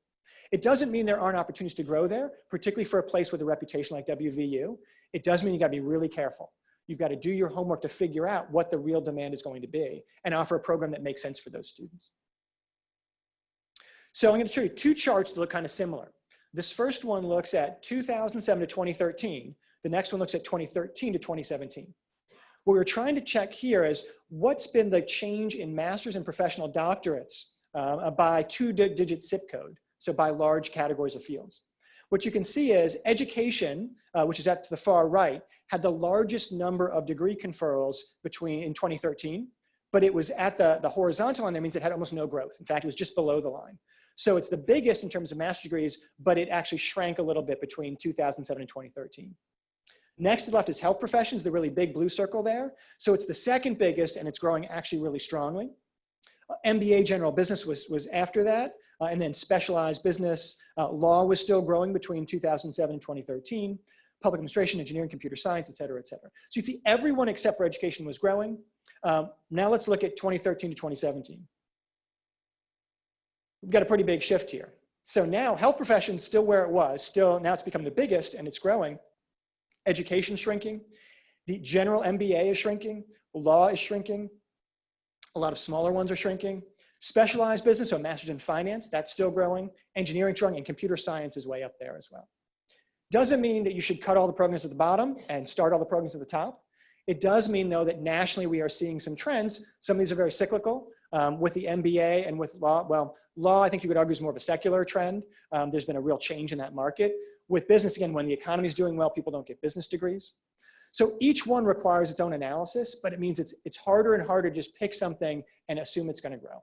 It doesn't mean there aren't opportunities to grow there, particularly for a place with a reputation like WVU. It does mean you gotta be really careful. You've got to do your homework to figure out what the real demand is going to be and offer a program that makes sense for those students. So I'm going to show you two charts that look kind of similar. This first one looks at 2007 to 2013. The next one looks at 2013 to 2017. What we're trying to check here is what's been the change in master's and professional doctorates by two-digit zip code, so by large categories of fields. What you can see is education, which is at the far right, had the largest number of degree conferrals in 2013, but it was at the horizontal line. That means it had almost no growth. In fact, it was just below the line. So it's the biggest in terms of master's degrees, but it actually shrank a little bit between 2007 and 2013. Next to the left is health professions, the really big blue circle there. So it's the second biggest, and it's growing actually really strongly. MBA general business was after that, and then specialized business. Law was still growing between 2007 and 2013. Public administration, engineering, computer science, et cetera, et cetera. So you see everyone except for education was growing. Now let's look at 2013 to 2017. We've got a pretty big shift here. So now health professions still where it was, now it's become the biggest and it's growing. Education shrinking. The general MBA is shrinking. Law is shrinking. A lot of smaller ones are shrinking. Specialized business, so master's in finance, that's still growing. Engineering growing, and computer science is way up there as well. Doesn't mean that you should cut all the programs at the bottom and start all the programs at the top. It does mean, though, that nationally we are seeing some trends. Some of these are very cyclical. With the MBA and with law, well, law I think you could argue is more of a secular trend. There's been a real change in that market. With business, again, when the economy is doing well, people don't get business degrees. So each one requires its own analysis, but it means it's harder and harder to just pick something and assume it's going to grow.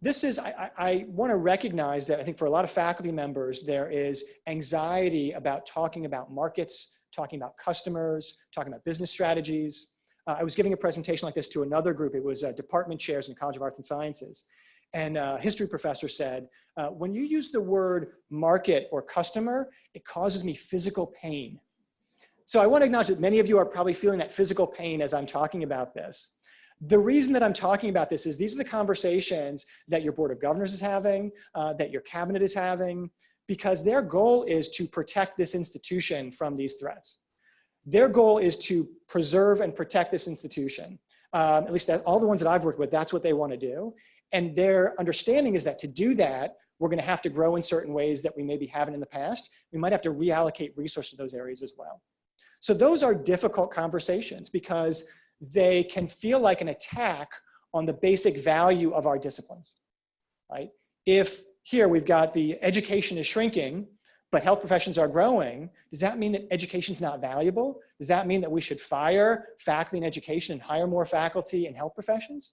This is, I want to recognize that I think for a lot of faculty members, there is anxiety about talking about markets, talking about customers, talking about business strategies. I was giving a presentation like this to another group. It was department chairs in the College of Arts and Sciences. And a history professor said, when you use the word market or customer, it causes me physical pain. So I want to acknowledge that many of you are probably feeling that physical pain as I'm talking about this. The reason that I'm talking about this is these are the conversations that your board of governors is having, that your cabinet is having, because their goal is to protect this institution from these threats. Their goal is to preserve and protect this institution. At least all the ones that I've worked with, that's what they want to do. And their understanding is that to do that, we're going to have to grow in certain ways that we maybe haven't in the past. We might have to reallocate resources to those areas as well. So those are difficult conversations because they can feel like an attack on the basic value of our disciplines, right? If here we've got the education is shrinking, but health professions are growing, does that mean that education is not valuable? Does that mean that we should fire faculty in education and hire more faculty in health professions?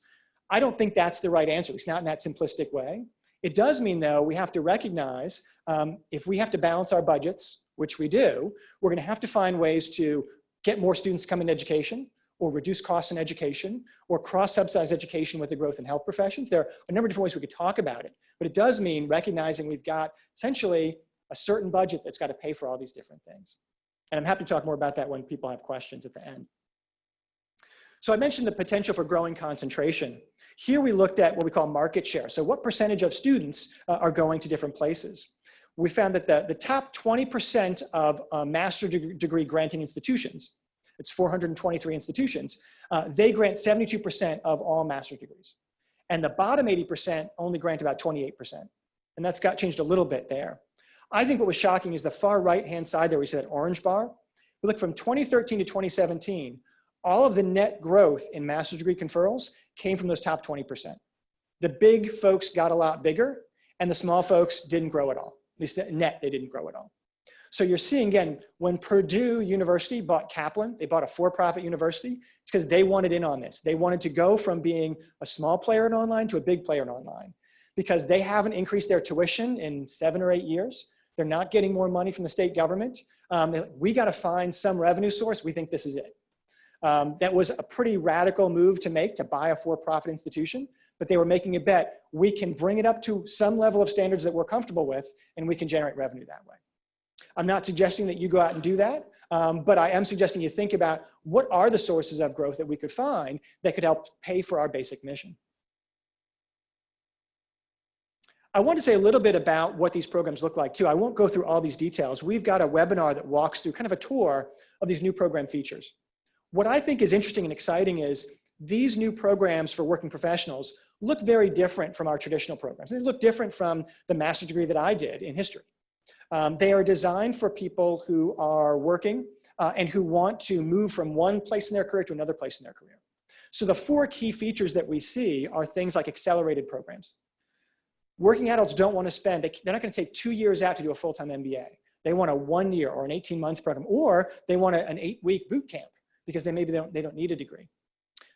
I don't think that's the right answer, at least not in that simplistic way. It does mean, though, we have to recognize if we have to balance our budgets, which we do, we're going to have to find ways to get more students to come into education, or reduce costs in education, or cross-subsidize education with the growth in health professions. There are a number of different ways we could talk about it, but it does mean recognizing we've got essentially a certain budget that's got to pay for all these different things. And I'm happy to talk more about that when people have questions at the end. So I mentioned the potential for growing concentration. Here we looked at what we call market share. So what percentage of students are going to different places? We found that the top 20% of master's degree granting institutions, it's 423 institutions, they grant 72% of all master's degrees. And the bottom 80% only grant about 28%. And that's got changed a little bit there. I think what was shocking is the far right-hand side there, we see that orange bar. We look from 2013 to 2017, all of the net growth in master's degree conferrals came from those top 20%. The big folks got a lot bigger, and the small folks didn't grow at all. At least net, they didn't grow at all. So you're seeing, again, when Purdue University bought Kaplan, they bought a for-profit university, it's because they wanted in on this. They wanted to go from being a small player in online to a big player in online, because they haven't increased their tuition in 7 or 8 years. They're not getting more money from the state government. We got to find some revenue source. We think this is it. That was a pretty radical move to make, to buy a for-profit institution, but they were making a bet. We can bring it up to some level of standards that we're comfortable with, and we can generate revenue that way. I'm not suggesting that you go out and do that, but I am suggesting you think about what are the sources of growth that we could find that could help pay for our basic mission. I want to say a little bit about what these programs look like too. I won't go through all these details. We've got a webinar that walks through kind of a tour of these new program features. What I think is interesting and exciting is these new programs for working professionals look very different from our traditional programs. They look different from the master's degree that I did in history. They are designed for people who are working and who want to move from one place in their career to another place in their career. So the 4 key features that we see are things like accelerated programs. Working adults don't want to spend, they're not going to take 2 years out to do a full-time MBA. They want a 1 year or an 18-month program, or they want an 8-week boot camp because they don't need a degree.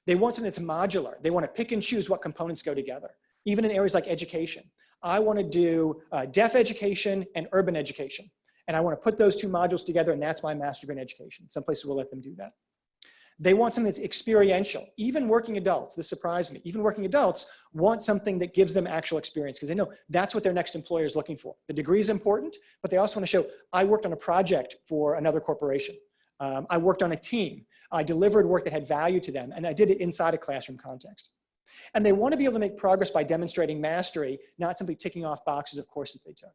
They want something that's modular. They want to pick and choose what components go together, even in areas like education. I want to do deaf education and urban education, and I want to put those 2 modules together, and that's my master's degree in education. Some places will let them do that. They want something that's experiential. Even working adults, this surprised me, even working adults want something that gives them actual experience because they know that's what their next employer is looking for. The degree is important, but they also want to show, I worked on a project for another corporation. I worked on a team. I delivered work that had value to them, and I did it inside a classroom context. And they want to be able to make progress by demonstrating mastery, not simply ticking off boxes of courses they took.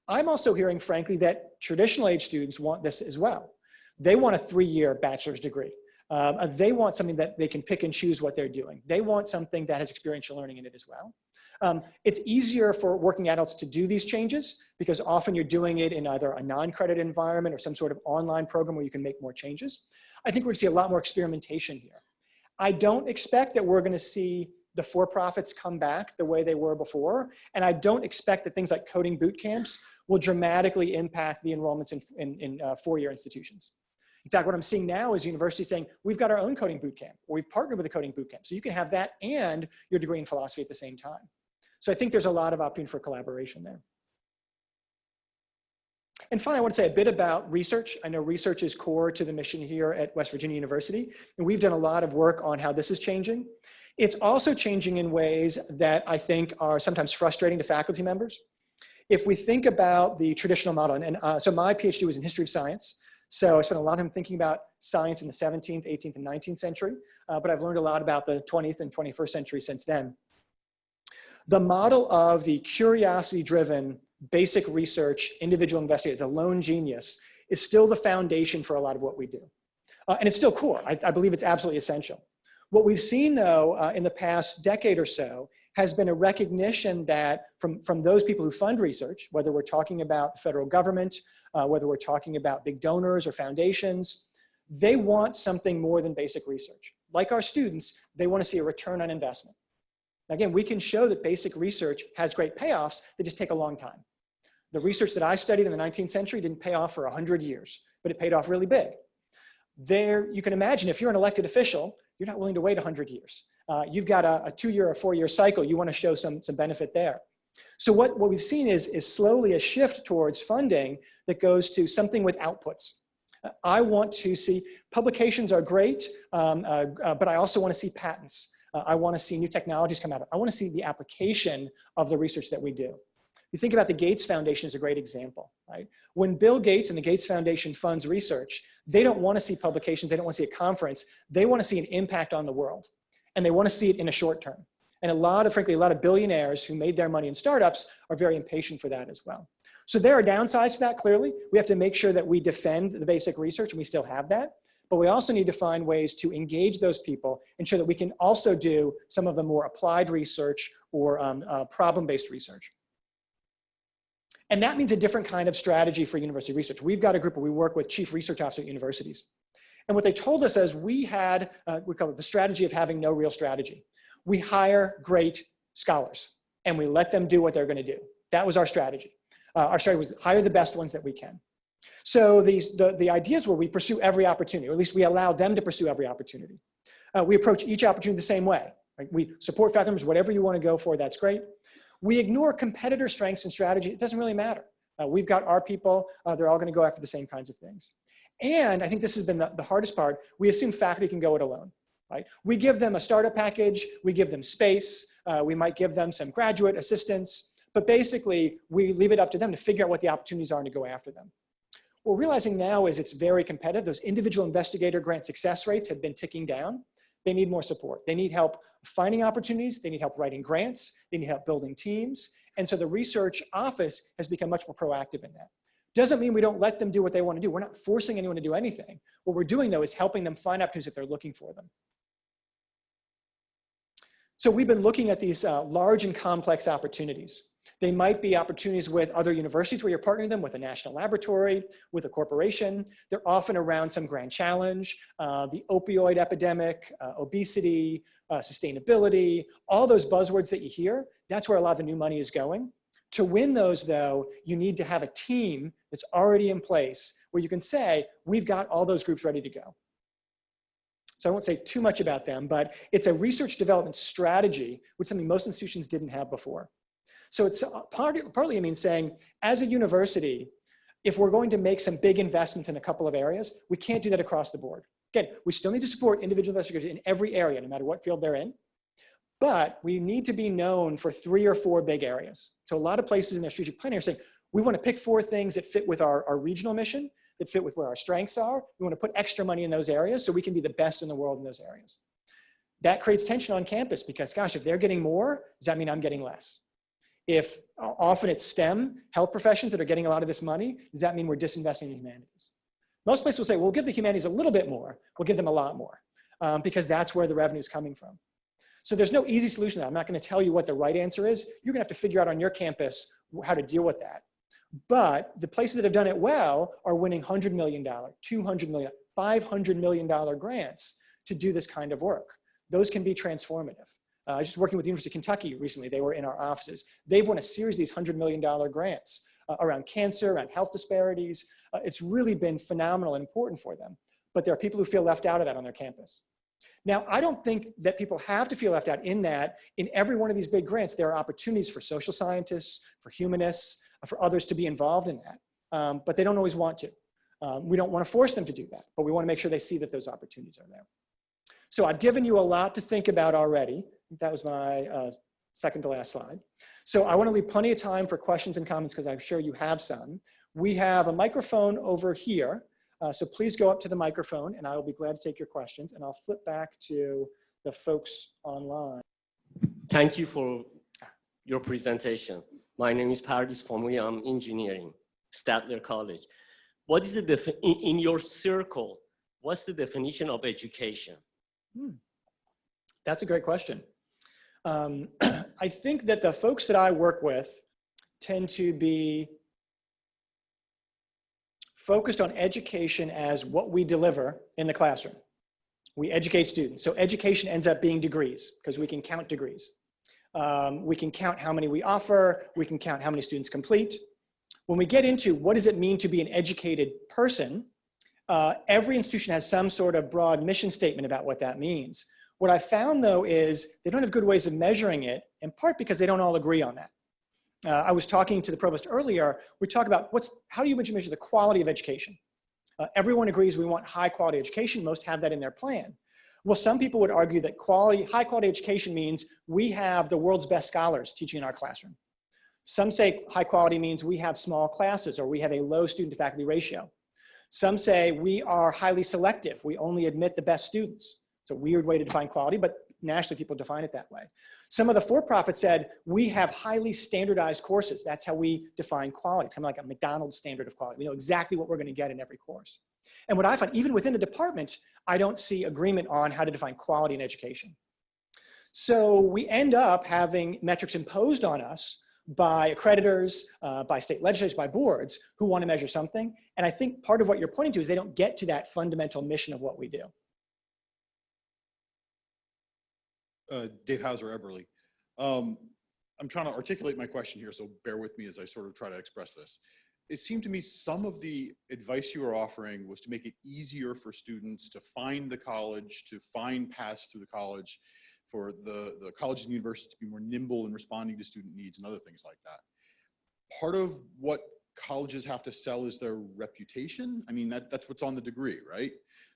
I'm also hearing, frankly, that traditional age students want this as well. They want a 3-year bachelor's degree. They want something that they can pick and choose what they're doing. They want something that has experiential learning in it as well. It's easier for working adults to do these changes because often you're doing it in either a non-credit environment or some sort of online program where you can make more changes. I think we're going to see a lot more experimentation here. I don't expect that we're going to see the for-profits come back the way they were before, and I don't expect that things like coding boot camps will dramatically impact the enrollments in 4-year institutions. In fact, what I'm seeing now is universities saying, we've got our own coding boot camp, or we've partnered with a coding boot camp. So you can have that and your degree in philosophy at the same time. So I think there's a lot of opportunity for collaboration there. And finally, I want to say a bit about research. I know research is core to the mission here at West Virginia University, and we've done a lot of work on how this is changing. It's also changing in ways that I think are sometimes frustrating to faculty members. If we think about the traditional model, and so my PhD was in history of science, so I spent a lot of time thinking about science in the 17th, 18th, and 19th century, but I've learned a lot about the 20th and 21st century since then. The model of the curiosity-driven basic research, individual investigator, the lone genius, is still the foundation for a lot of what we do. And it's still core. I believe it's absolutely essential. What we've seen, though, in the past decade or so has been a recognition that from those people who fund research, whether we're talking about the federal government, whether we're talking about big donors or foundations, they want something more than basic research. Like our students, they want to see a return on investment. Again, we can show that basic research has great payoffs, they just take a long time. The research that I studied in the 19th century didn't pay off for 100 years, but it paid off really big. There, you can imagine if you're an elected official, you're not willing to wait 100 years. You've got a 2-year or 4-year cycle, you want to show some benefit there. So what we've seen is slowly a shift towards funding that goes to something with outputs. I want to see, publications are great, but I also want to see patents. I want to see new technologies come out. I want to see the application of the research that we do. You think about the Gates Foundation as a great example, right? When Bill Gates and the Gates Foundation funds research, they don't want to see publications, they don't want to see a conference, they want to see an impact on the world. And they want to see it in a short term. And frankly, a lot of billionaires who made their money in startups are very impatient for that as well. So there are downsides to that, clearly. We have to make sure that we defend the basic research, and we still have that. but we also need to find ways to engage those people, ensure that we can also do some of the more applied research or problem-based research. And that means a different kind of strategy for university research. We've got a group where we work with chief research officers at universities. And what they told us is we had, we call it the strategy of having no real strategy. We hire great scholars and we let them do what they're going to do. That was our strategy. Our strategy was hire the best ones that we can. So the ideas were we pursue every opportunity, or at least we allow them to pursue every opportunity. We approach each opportunity the same way. Right? We support faculty members, whatever you want to go for, that's great. We ignore competitor strengths and strategy. It doesn't really matter. We've got our people. They're all going to go after the same kinds of things. And I think this has been the hardest part. We assume faculty can go it alone. Right? We give them a startup package. We give them space. We might give them some graduate assistance. But basically, we leave it up to them to figure out what the opportunities are and to go after them. What we're realizing now is it's very competitive. Those individual investigator grant success rates have been ticking down. They need more support. They need help finding opportunities. They need help writing grants. They need help building teams. And so the research office has become much more proactive in that. Doesn't mean we don't let them do what they want to do. We're not forcing anyone to do anything. What we're doing, though, is helping them find opportunities if they're looking for them. So we've been looking at these large and complex opportunities. They might be opportunities with other universities where you're partnering them with a national laboratory, with a corporation. They're often around some grand challenge, the opioid epidemic, obesity, sustainability, all those buzzwords that you hear. That's where a lot of the new money is going. To win those, though, you need to have a team that's already in place where you can say, we've got all those groups ready to go. So I won't say too much about them, but it's a research development strategy, which is something most institutions didn't have before. So it's partly, I mean, saying, as a university, if we're going to make some big investments in a couple of areas, we can't do that across the board. Again, we still need to support individual investigators in every area, no matter what field they're in. But we need to be known for 3 or 4 big areas. So a lot of places in their strategic planning are saying, we want to pick 4 things that fit with our regional mission, that fit with where our strengths are. We want to put extra money in those areas so we can be the best in the world in those areas. That creates tension on campus because, gosh, if they're getting more, does that mean I'm getting less? If often it's STEM, health professions that are getting a lot of this money, does that mean we're disinvesting in the humanities? Most places will say, we'll give the humanities a little bit more, we'll give them a lot more, because that's where the revenue is coming from. So there's no easy solution to that. I'm not going to tell you what the right answer is. You're going to have to figure out on your campus how to deal with that. But the places that have done it well are winning $100 million, $200 million, $500 million grants to do this kind of work. Those can be transformative. I was just working with the University of Kentucky recently. They were in our offices. They've won a series of these $100 million grants around cancer, around health disparities. It's really been phenomenal and important for them. But there are people who feel left out of that on their campus. Now, I don't think that people have to feel left out in that in every one of these big grants, there are opportunities for social scientists, for humanists, for others to be involved in that. But they don't always want to. We don't want to force them to do that, but we want to make sure they see that those opportunities are there. So I've given you a lot to think about already. That was my second to last slide. So I want to leave plenty of time for questions and comments because I'm sure you have some. We have a microphone over here. So please go up to the microphone and I will be glad to take your questions. And I'll flip back to the folks online. Thank you for your presentation. My name is Paradis Family. I'm engineering, Statler College. What is the, in your circle, what's the definition of education? That's a great question. I think that the folks that I work with tend to be focused on education as what we deliver in the classroom. We educate students. So education ends up being degrees because we can count degrees. We can count how many we offer. We can count how many students complete. When we get into what does it mean to be an educated person, every institution has some sort of broad mission statement about what that means. What I found, though, is they don't have good ways of measuring it, in part because they don't all agree on that. I was talking to the provost earlier. We talk about how do you measure the quality of education? Everyone agrees we want high quality education. Most have that in their plan. Well, some people would argue that high quality education means we have the world's best scholars teaching in our classroom. Some say high quality means we have small classes or we have a low student to faculty ratio. Some say we are highly selective. We only admit the best students. It's a weird way to define quality, but nationally people define it that way. Some of the for-profits said we have highly standardized courses. That's how we define quality. It's kind of like a McDonald's standard of quality. We know exactly what we're going to get in every course. And what I find, even within a department, I don't see agreement on how to define quality in education. So we end up having metrics imposed on us by accreditors, by state legislators, by boards who want to measure something. And I think part of what you're pointing to is they don't get to that fundamental mission of what we do. Dave Hauser, Eberly. I'm trying to articulate my question here, so bear with me as I sort of try to express this. It seemed to me some of the advice you were offering was to make it easier for students to find the college, to find paths through the college, for the colleges and universities to be more nimble in responding to student needs and other things like that. Part of what colleges have to sell is their reputation. I mean, that's what's on the degree, right?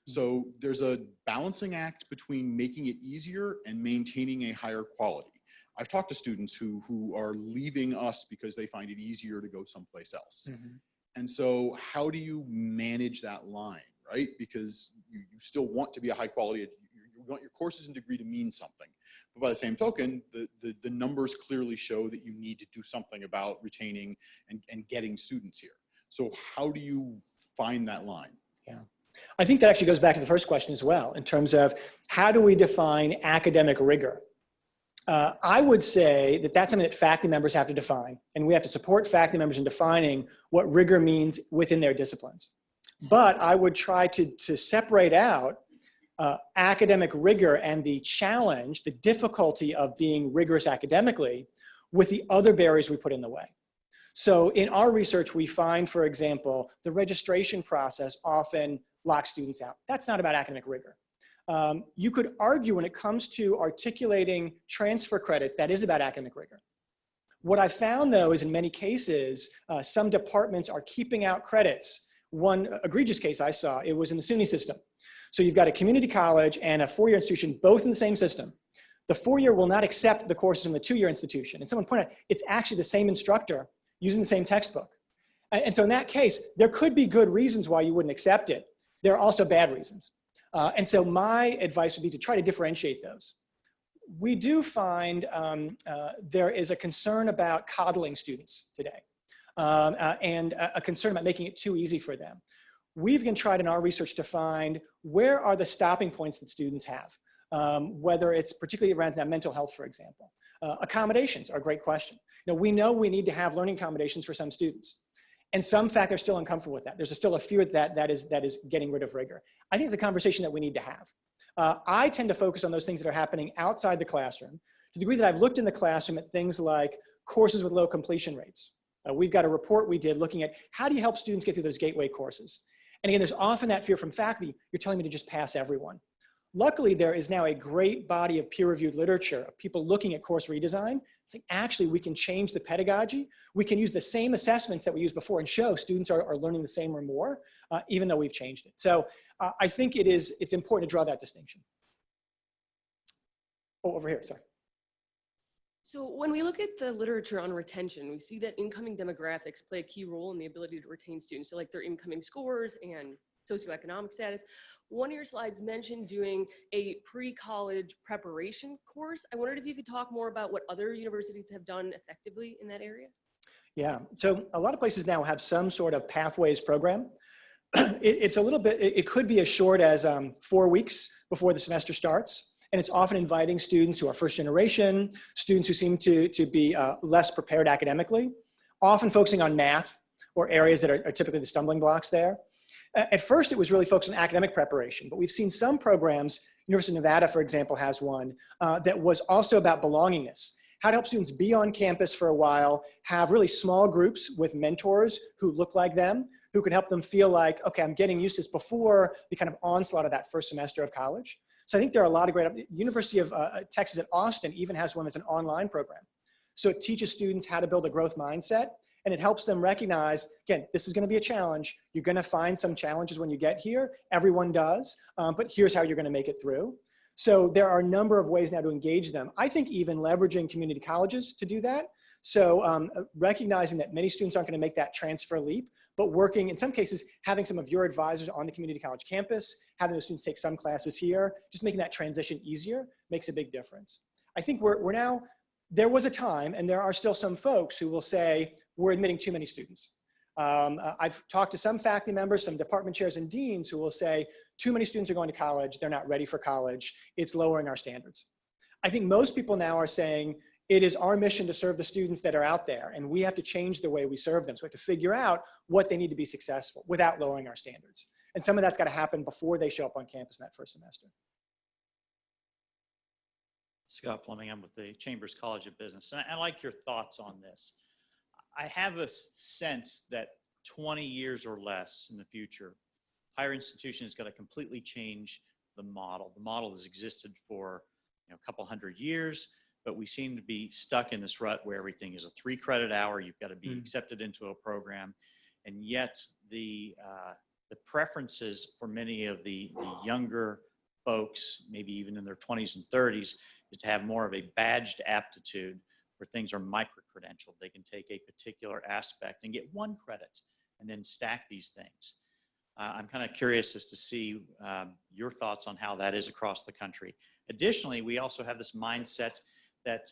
So there's a balancing act between making it easier and maintaining a higher quality. I've talked to students who are leaving us because they find it easier to go someplace else. Mm-hmm. And so how do you manage that line, right? Because you still want to be a high quality, you want your courses and degree to mean something. But by the same token, the numbers clearly show that you need to do something about retaining and getting students here. So how do you find that line? Yeah. I think that actually goes back to the first question as well, in terms of how do we define academic rigor? I would say that that's something that faculty members have to define, and we have to support faculty members in defining what rigor means within their disciplines. But I would try to separate out academic rigor and the challenge, the difficulty of being rigorous academically with the other barriers we put in the way. So in our research, we find, for example, the registration process often locks students out. That's not about academic rigor. You could argue when it comes to articulating transfer credits, that is about academic rigor. What I found, though, is in many cases, some departments are keeping out credits. One egregious case I saw, it was in the SUNY system. So you've got a community college and a four-year institution, both in the same system. The four-year will not accept the courses in the two-year institution. And someone pointed out, it's actually the same instructor using the same textbook. And so in that case, there could be good reasons why you wouldn't accept it. There are also bad reasons. And so my advice would be to try to differentiate those. We do find there is a concern about coddling students today and a concern about making it too easy for them. We've tried in our research to find where are the stopping points that students have, whether it's particularly around mental health, for example. Accommodations are a great question. We know we need to have learning accommodations for some students. And some faculty are still uncomfortable with that. There's still a fear that is getting rid of rigor. I think it's a conversation that we need to have. I tend to focus on those things that are happening outside the classroom, to the degree that I've looked in the classroom at things like courses with low completion rates. We've got a report we did looking at how do you help students get through those gateway courses. And again, there's often that fear from faculty, you're telling me to just pass everyone. Luckily, there is now a great body of peer-reviewed literature of people looking at course redesign. It's like, actually, we can change the pedagogy. We can use the same assessments that we used before and show students are learning the same or more, even though we've changed it. So I think it's important to draw that distinction. Oh, over here, sorry. So when we look at the literature on retention, we see that incoming demographics play a key role in the ability to retain students. So like their incoming scores and socioeconomic status. One of your slides mentioned doing a pre-college preparation course. I wondered if you could talk more about what other universities have done effectively in that area. Yeah, so a lot of places now have some sort of pathways program. It's a little bit, it could be as short as 4 weeks before the semester starts. And it's often inviting students who are first generation, students who seem to be less prepared academically, often focusing on math or areas that are typically the stumbling blocks there. At first, it was really focused on academic preparation, but we've seen some programs, University of Nevada, for example, has one that was also about belongingness. How to help students be on campus for a while, have really small groups with mentors who look like them, who can help them feel like, okay, I'm getting used to this before the kind of onslaught of that first semester of college. So I think there are a lot of great, University of Texas at Austin even has one that's an online program. So it teaches students how to build a growth mindset, and it helps them recognize, again, this is gonna be a challenge. You're gonna find some challenges when you get here. Everyone does, but here's how you're gonna make it through. So there are a number of ways now to engage them. I think even leveraging community colleges to do that. So recognizing that many students aren't gonna make that transfer leap, but working, in some cases, having some of your advisors on the community college campus, having those students take some classes here, just making that transition easier makes a big difference. I think we're now, there was a time, and there are still some folks who will say, we're admitting too many students. I've talked to some faculty members, some department chairs and deans who will say, too many students are going to college, they're not ready for college, it's lowering our standards. I think most people now are saying, it is our mission to serve the students that are out there, and we have to change the way we serve them. So we have to figure out what they need to be successful without lowering our standards. And some of that's got to happen before they show up on campus in that first semester. Scott Fleming, I'm with the Chambers College of Business, and I like your thoughts on this. I have a sense that 20 years or less in the future, higher institution is going to completely change the model. The model has existed for a couple hundred years, but we seem to be stuck in this rut where everything is a 3-credit hour. You've got to be accepted into a program, and yet the preferences for many of the younger folks, maybe even in their 20s and 30s, is to have more of a badged aptitude where things are micro-credentialed. They can take a particular aspect and get 1 credit and then stack these things. I'm kind of curious as to see your thoughts on how that is across the country. Additionally, we also have this mindset that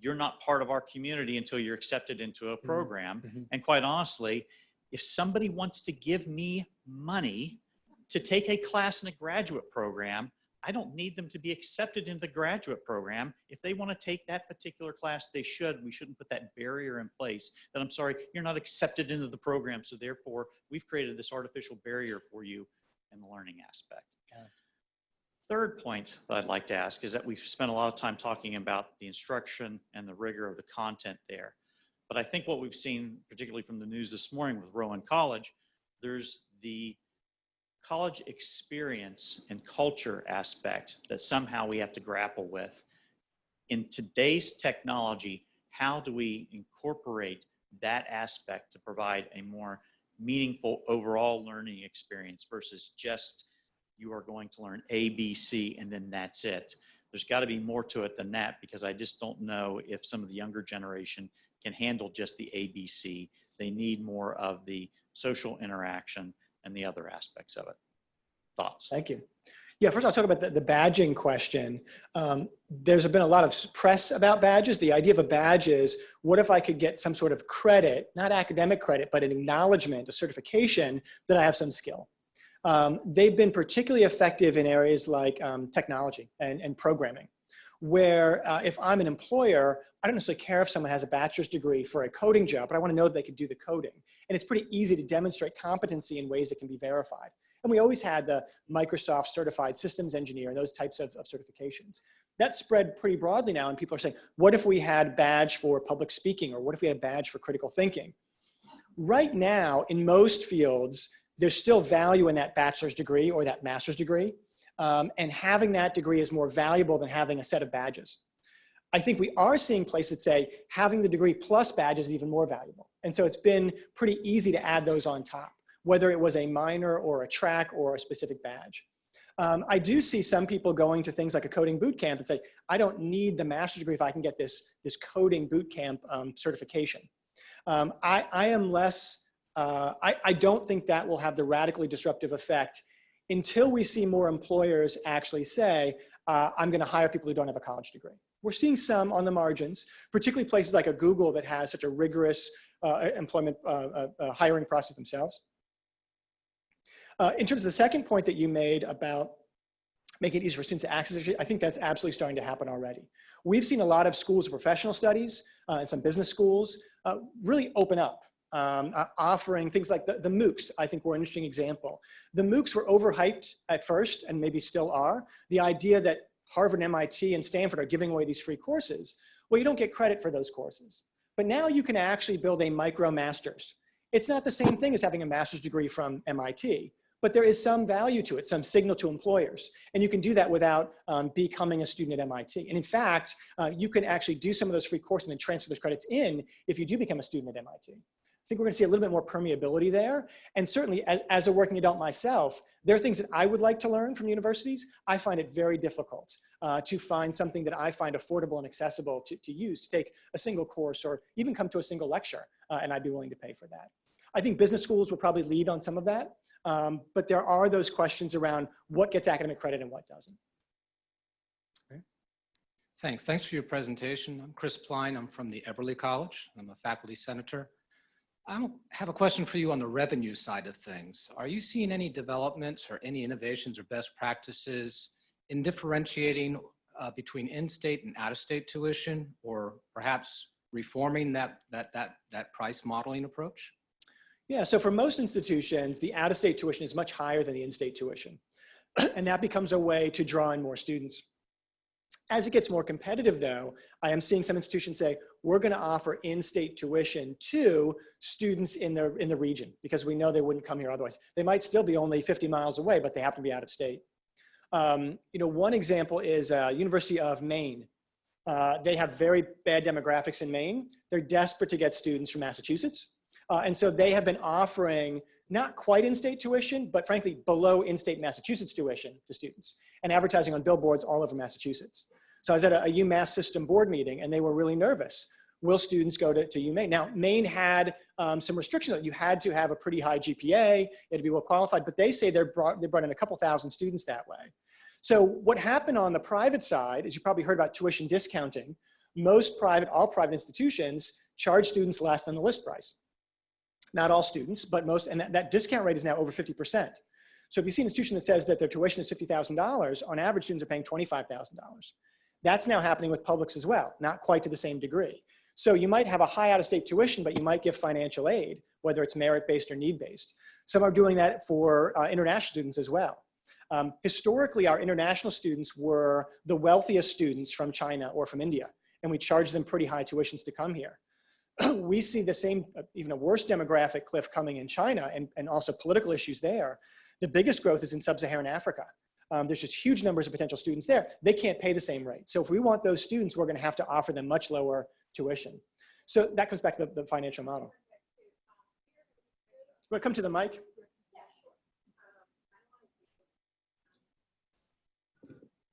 you're not part of our community until you're accepted into a program. And quite honestly, if somebody wants to give me money to take a class in a graduate program, I don't need them to be accepted into the graduate program. If they want to take that particular class, they should. We shouldn't put that barrier in place that, I'm sorry, you're not accepted into the program, so therefore we've created this artificial barrier for you in the learning aspect. Yeah. Third point that I'd like to ask is that we've spent a lot of time talking about the instruction and the rigor of the content there. But I think what we've seen, particularly from the news this morning with Rowan College, there's the college experience and culture aspect that somehow we have to grapple with. In today's technology, how do we incorporate that aspect to provide a more meaningful overall learning experience versus just you are going to learn A, B, C, and then that's it. There's got to be more to it than that, because I just don't know if some of the younger generation can handle just the A, B, C. They need more of the social interaction and the other aspects of it. Thoughts? Thank you. Yeah, first I'll talk about the badging question. There's been a lot of press about badges. The idea of a badge is, what if I could get some sort of credit, not academic credit, but an acknowledgement, a certification that I have some skill. They've been particularly effective in areas like technology and programming, where if I'm an employer, I don't necessarily care if someone has a bachelor's degree for a coding job, but I want to know that they can do the coding. And it's pretty easy to demonstrate competency in ways that can be verified. And we always had the Microsoft Certified Systems Engineer and those types of certifications. That spread pretty broadly now, and people are saying, what if we had a badge for public speaking, or what if we had a badge for critical thinking? Right now, in most fields, there's still value in that bachelor's degree or that master's degree, and having that degree is more valuable than having a set of badges. I think we are seeing places that say having the degree plus badges is even more valuable. And so it's been pretty easy to add those on top, whether it was a minor or a track or a specific badge. I do see some people going to things like a coding boot camp and say, I don't need the master's degree if I can get this coding boot camp certification. I am less, I don't think that will have the radically disruptive effect until we see more employers actually say, I'm going to hire people who don't have a college degree. We're seeing some on the margins, particularly places like a Google that has such a rigorous employment hiring process themselves. In terms of the second point that you made about making it easier for students to access it, I think that's absolutely starting to happen already. We've seen a lot of schools of professional studies and some business schools really open up, offering things like the MOOCs. I think were an interesting example. The MOOCs were overhyped at first, and maybe still are. The idea that Harvard, MIT, and Stanford are giving away these free courses, well, you don't get credit for those courses. But now you can actually build a micro master's. It's not the same thing as having a master's degree from MIT, but there is some value to it, some signal to employers. And you can do that without becoming a student at MIT. And in fact, you can actually do some of those free courses and then transfer those credits in if you do become a student at MIT. I think we're gonna see a little bit more permeability there. And certainly as a working adult myself, there are things that I would like to learn from universities. I find it very difficult to find something that I find affordable and accessible to use, to take a single course or even come to a single lecture, and I'd be willing to pay for that. I think business schools will probably lead on some of that, but there are those questions around what gets academic credit and what doesn't. Okay. Thanks for your presentation. I'm Chris Pline. I'm from the Eberly College. I'm a faculty senator. I have a question for you on the revenue side of things. Are you seeing any developments or any innovations or best practices in differentiating between in-state and out-of-state tuition, or perhaps reforming that price modeling approach? Yeah, so for most institutions, the out-of-state tuition is much higher than the in-state tuition. And that becomes a way to draw in more students. As it gets more competitive though, I am seeing some institutions say, we're gonna offer in-state tuition to students in the region because we know they wouldn't come here otherwise. They might still be only 50 miles away, but they happen to be out of state. One example is University of Maine. They have very bad demographics in Maine. They're desperate to get students from Massachusetts. And so they have been offering not quite in-state tuition, but frankly, below in-state Massachusetts tuition to students and advertising on billboards all over Massachusetts. So I was at a UMass system board meeting and they were really nervous. Will students go to UMaine? Now, Maine had some restrictions that you had to have a pretty high GPA, you had to be well qualified, but they say they brought in a couple thousand students that way. So what happened on the private side is you probably heard about tuition discounting. All private institutions charge students less than the list price. Not all students, but most, and that discount rate is now over 50%. So if you see an institution that says that their tuition is $50,000, on average students are paying $25,000. That's now happening with publics as well, not quite to the same degree. So you might have a high out-of-state tuition, but you might give financial aid, whether it's merit-based or need-based. Some are doing that for international students as well. Historically, our international students were the wealthiest students from China or from India, and we charged them pretty high tuitions to come here. We see the same, even a worse demographic cliff coming in China and also political issues there. The biggest growth is in sub-Saharan Africa. There's just huge numbers of potential students there. They can't pay the same rate. So if we want those students, we're going to have to offer them much lower tuition. So that comes back to the financial model. Want to come to the mic?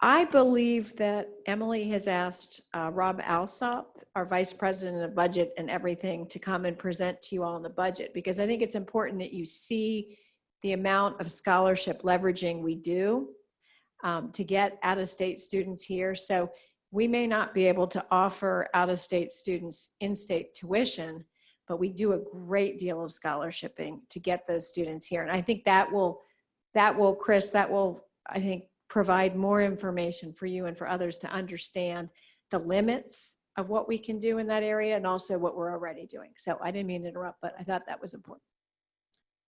I believe that Emily has asked Rob Alsop, our Vice President of Budget and everything, to come and present to you all on the budget, because I think it's important that you see the amount of scholarship leveraging we do to get out-of-state students here. So we may not be able to offer out-of-state students in-state tuition, but we do a great deal of scholarshiping to get those students here. And I think Chris, I think, provide more information for you and for others to understand the limits of what we can do in that area and also what we're already doing. So I didn't mean to interrupt, but I thought that was important.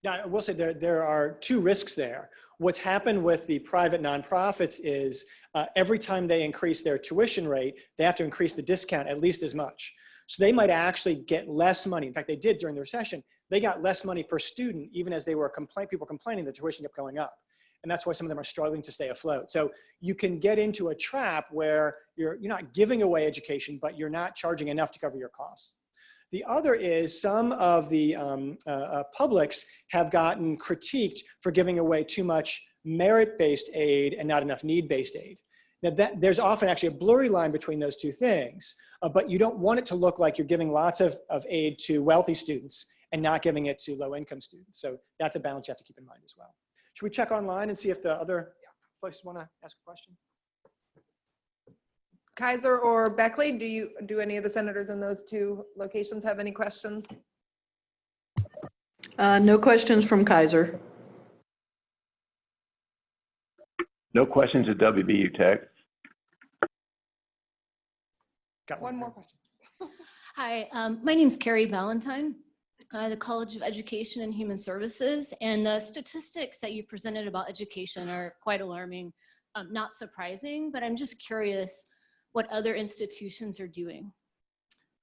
Now, I will say there are two risks there. What's happened with the private nonprofits is every time they increase their tuition rate, they have to increase the discount at least as much. So they might actually get less money. In fact, they did during the recession. They got less money per student, even as they were people complaining the tuition kept going up. And that's why some of them are struggling to stay afloat. So you can get into a trap where you're not giving away education, but you're not charging enough to cover your costs. The other is some of the publics have gotten critiqued for giving away too much merit-based aid and not enough need-based aid. Now there's often actually a blurry line between those two things, but you don't want it to look like you're giving lots of aid to wealthy students and not giving it to low-income students. So that's a balance you have to keep in mind as well. Should we check online and see if the other places want to ask a question? Kaiser or Beckley, do any of the senators in those two locations have any questions? No questions from Kaiser. No questions at WVU Tech. Got One more question. Hi, my name's Carrie Valentine, the College of Education and Human Services, and the statistics that you presented about education are quite alarming. Not surprising, but I'm just curious what other institutions are doing.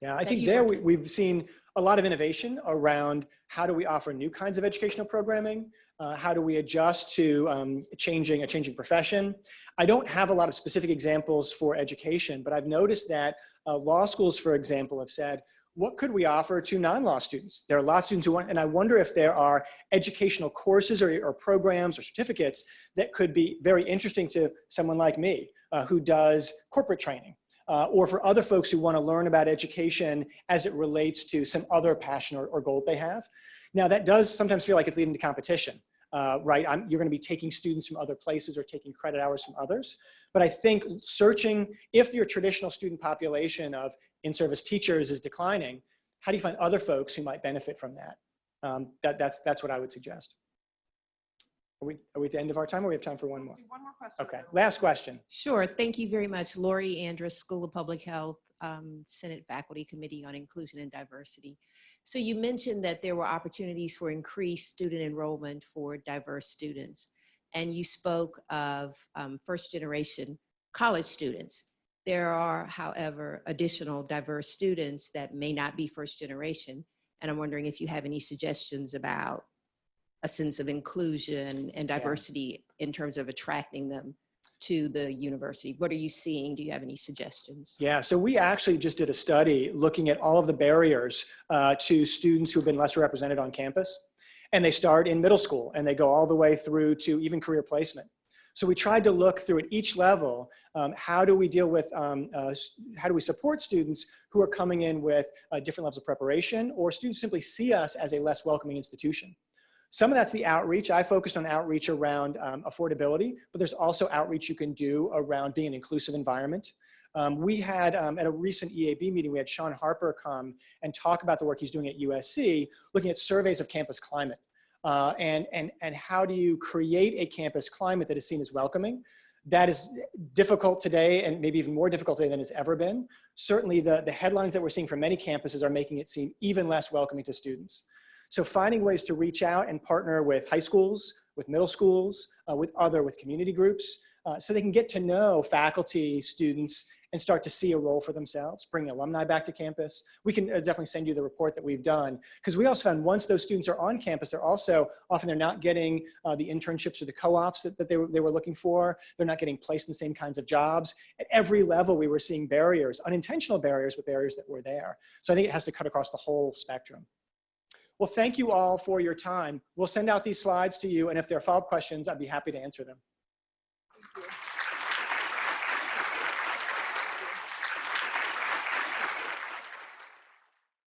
Yeah, I think there we've seen a lot of innovation around how do we offer new kinds of educational programming, how do we adjust to a changing profession. I don't have a lot of specific examples for education, but I've noticed that law schools, for example, have said, what could we offer to non-law students? There are a lot of students who want, and I wonder if there are educational courses or programs or certificates that could be very interesting to someone like me who does corporate training, or for other folks who want to learn about education as it relates to some other passion or goal they have. Now that does sometimes feel like it's leading to competition, right? You're going to be taking students from other places or taking credit hours from others. But I think searching, if your traditional student population of in-service teachers is declining, how do you find other folks who might benefit from that? That's what I would suggest. Are we at the end of our time, or we have time for one more? One more question. Okay, last question. Sure. Thank you very much. Lori Andrus, School of Public Health, Senate Faculty Committee on Inclusion and Diversity. So you mentioned that there were opportunities for increased student enrollment for diverse students. And you spoke of first generation college students. There are, however, additional diverse students that may not be first generation. And I'm wondering if you have any suggestions about a sense of inclusion and diversity in terms of attracting them to the university. What are you seeing? Do you have any suggestions? Yeah, so we actually just did a study looking at all of the barriers to students who have been less represented on campus. And they start in middle school and they go all the way through to even career placement. So we tried to look through at each level, how do we deal with, how do we support students who are coming in with different levels of preparation, or students simply see us as a less welcoming institution. Some of that's the outreach. I focused on outreach around affordability, but there's also outreach you can do around being an inclusive environment. We had, at a recent EAB meeting, we had Sean Harper come and talk about the work he's doing at USC, looking at surveys of campus climate. And how do you create a campus climate that is seen as welcoming? That is difficult today, and maybe even more difficult today than it's ever been. Certainly the headlines that we're seeing from many campuses are making it seem even less welcoming to students. So finding ways to reach out and partner with high schools, with middle schools, with community groups, so they can get to know faculty, students, and start to see a role for themselves, bring alumni back to campus. We can definitely send you the report that we've done, because we also found once those students are on campus, they're also, often they're not getting the internships or the co-ops that they were looking for. They're not getting placed in the same kinds of jobs. At every level, we were seeing barriers, unintentional barriers, but barriers that were there. So I think it has to cut across the whole spectrum. Well, thank you all for your time. We'll send out these slides to you, and if there are follow-up questions, I'd be happy to answer them. Thank you.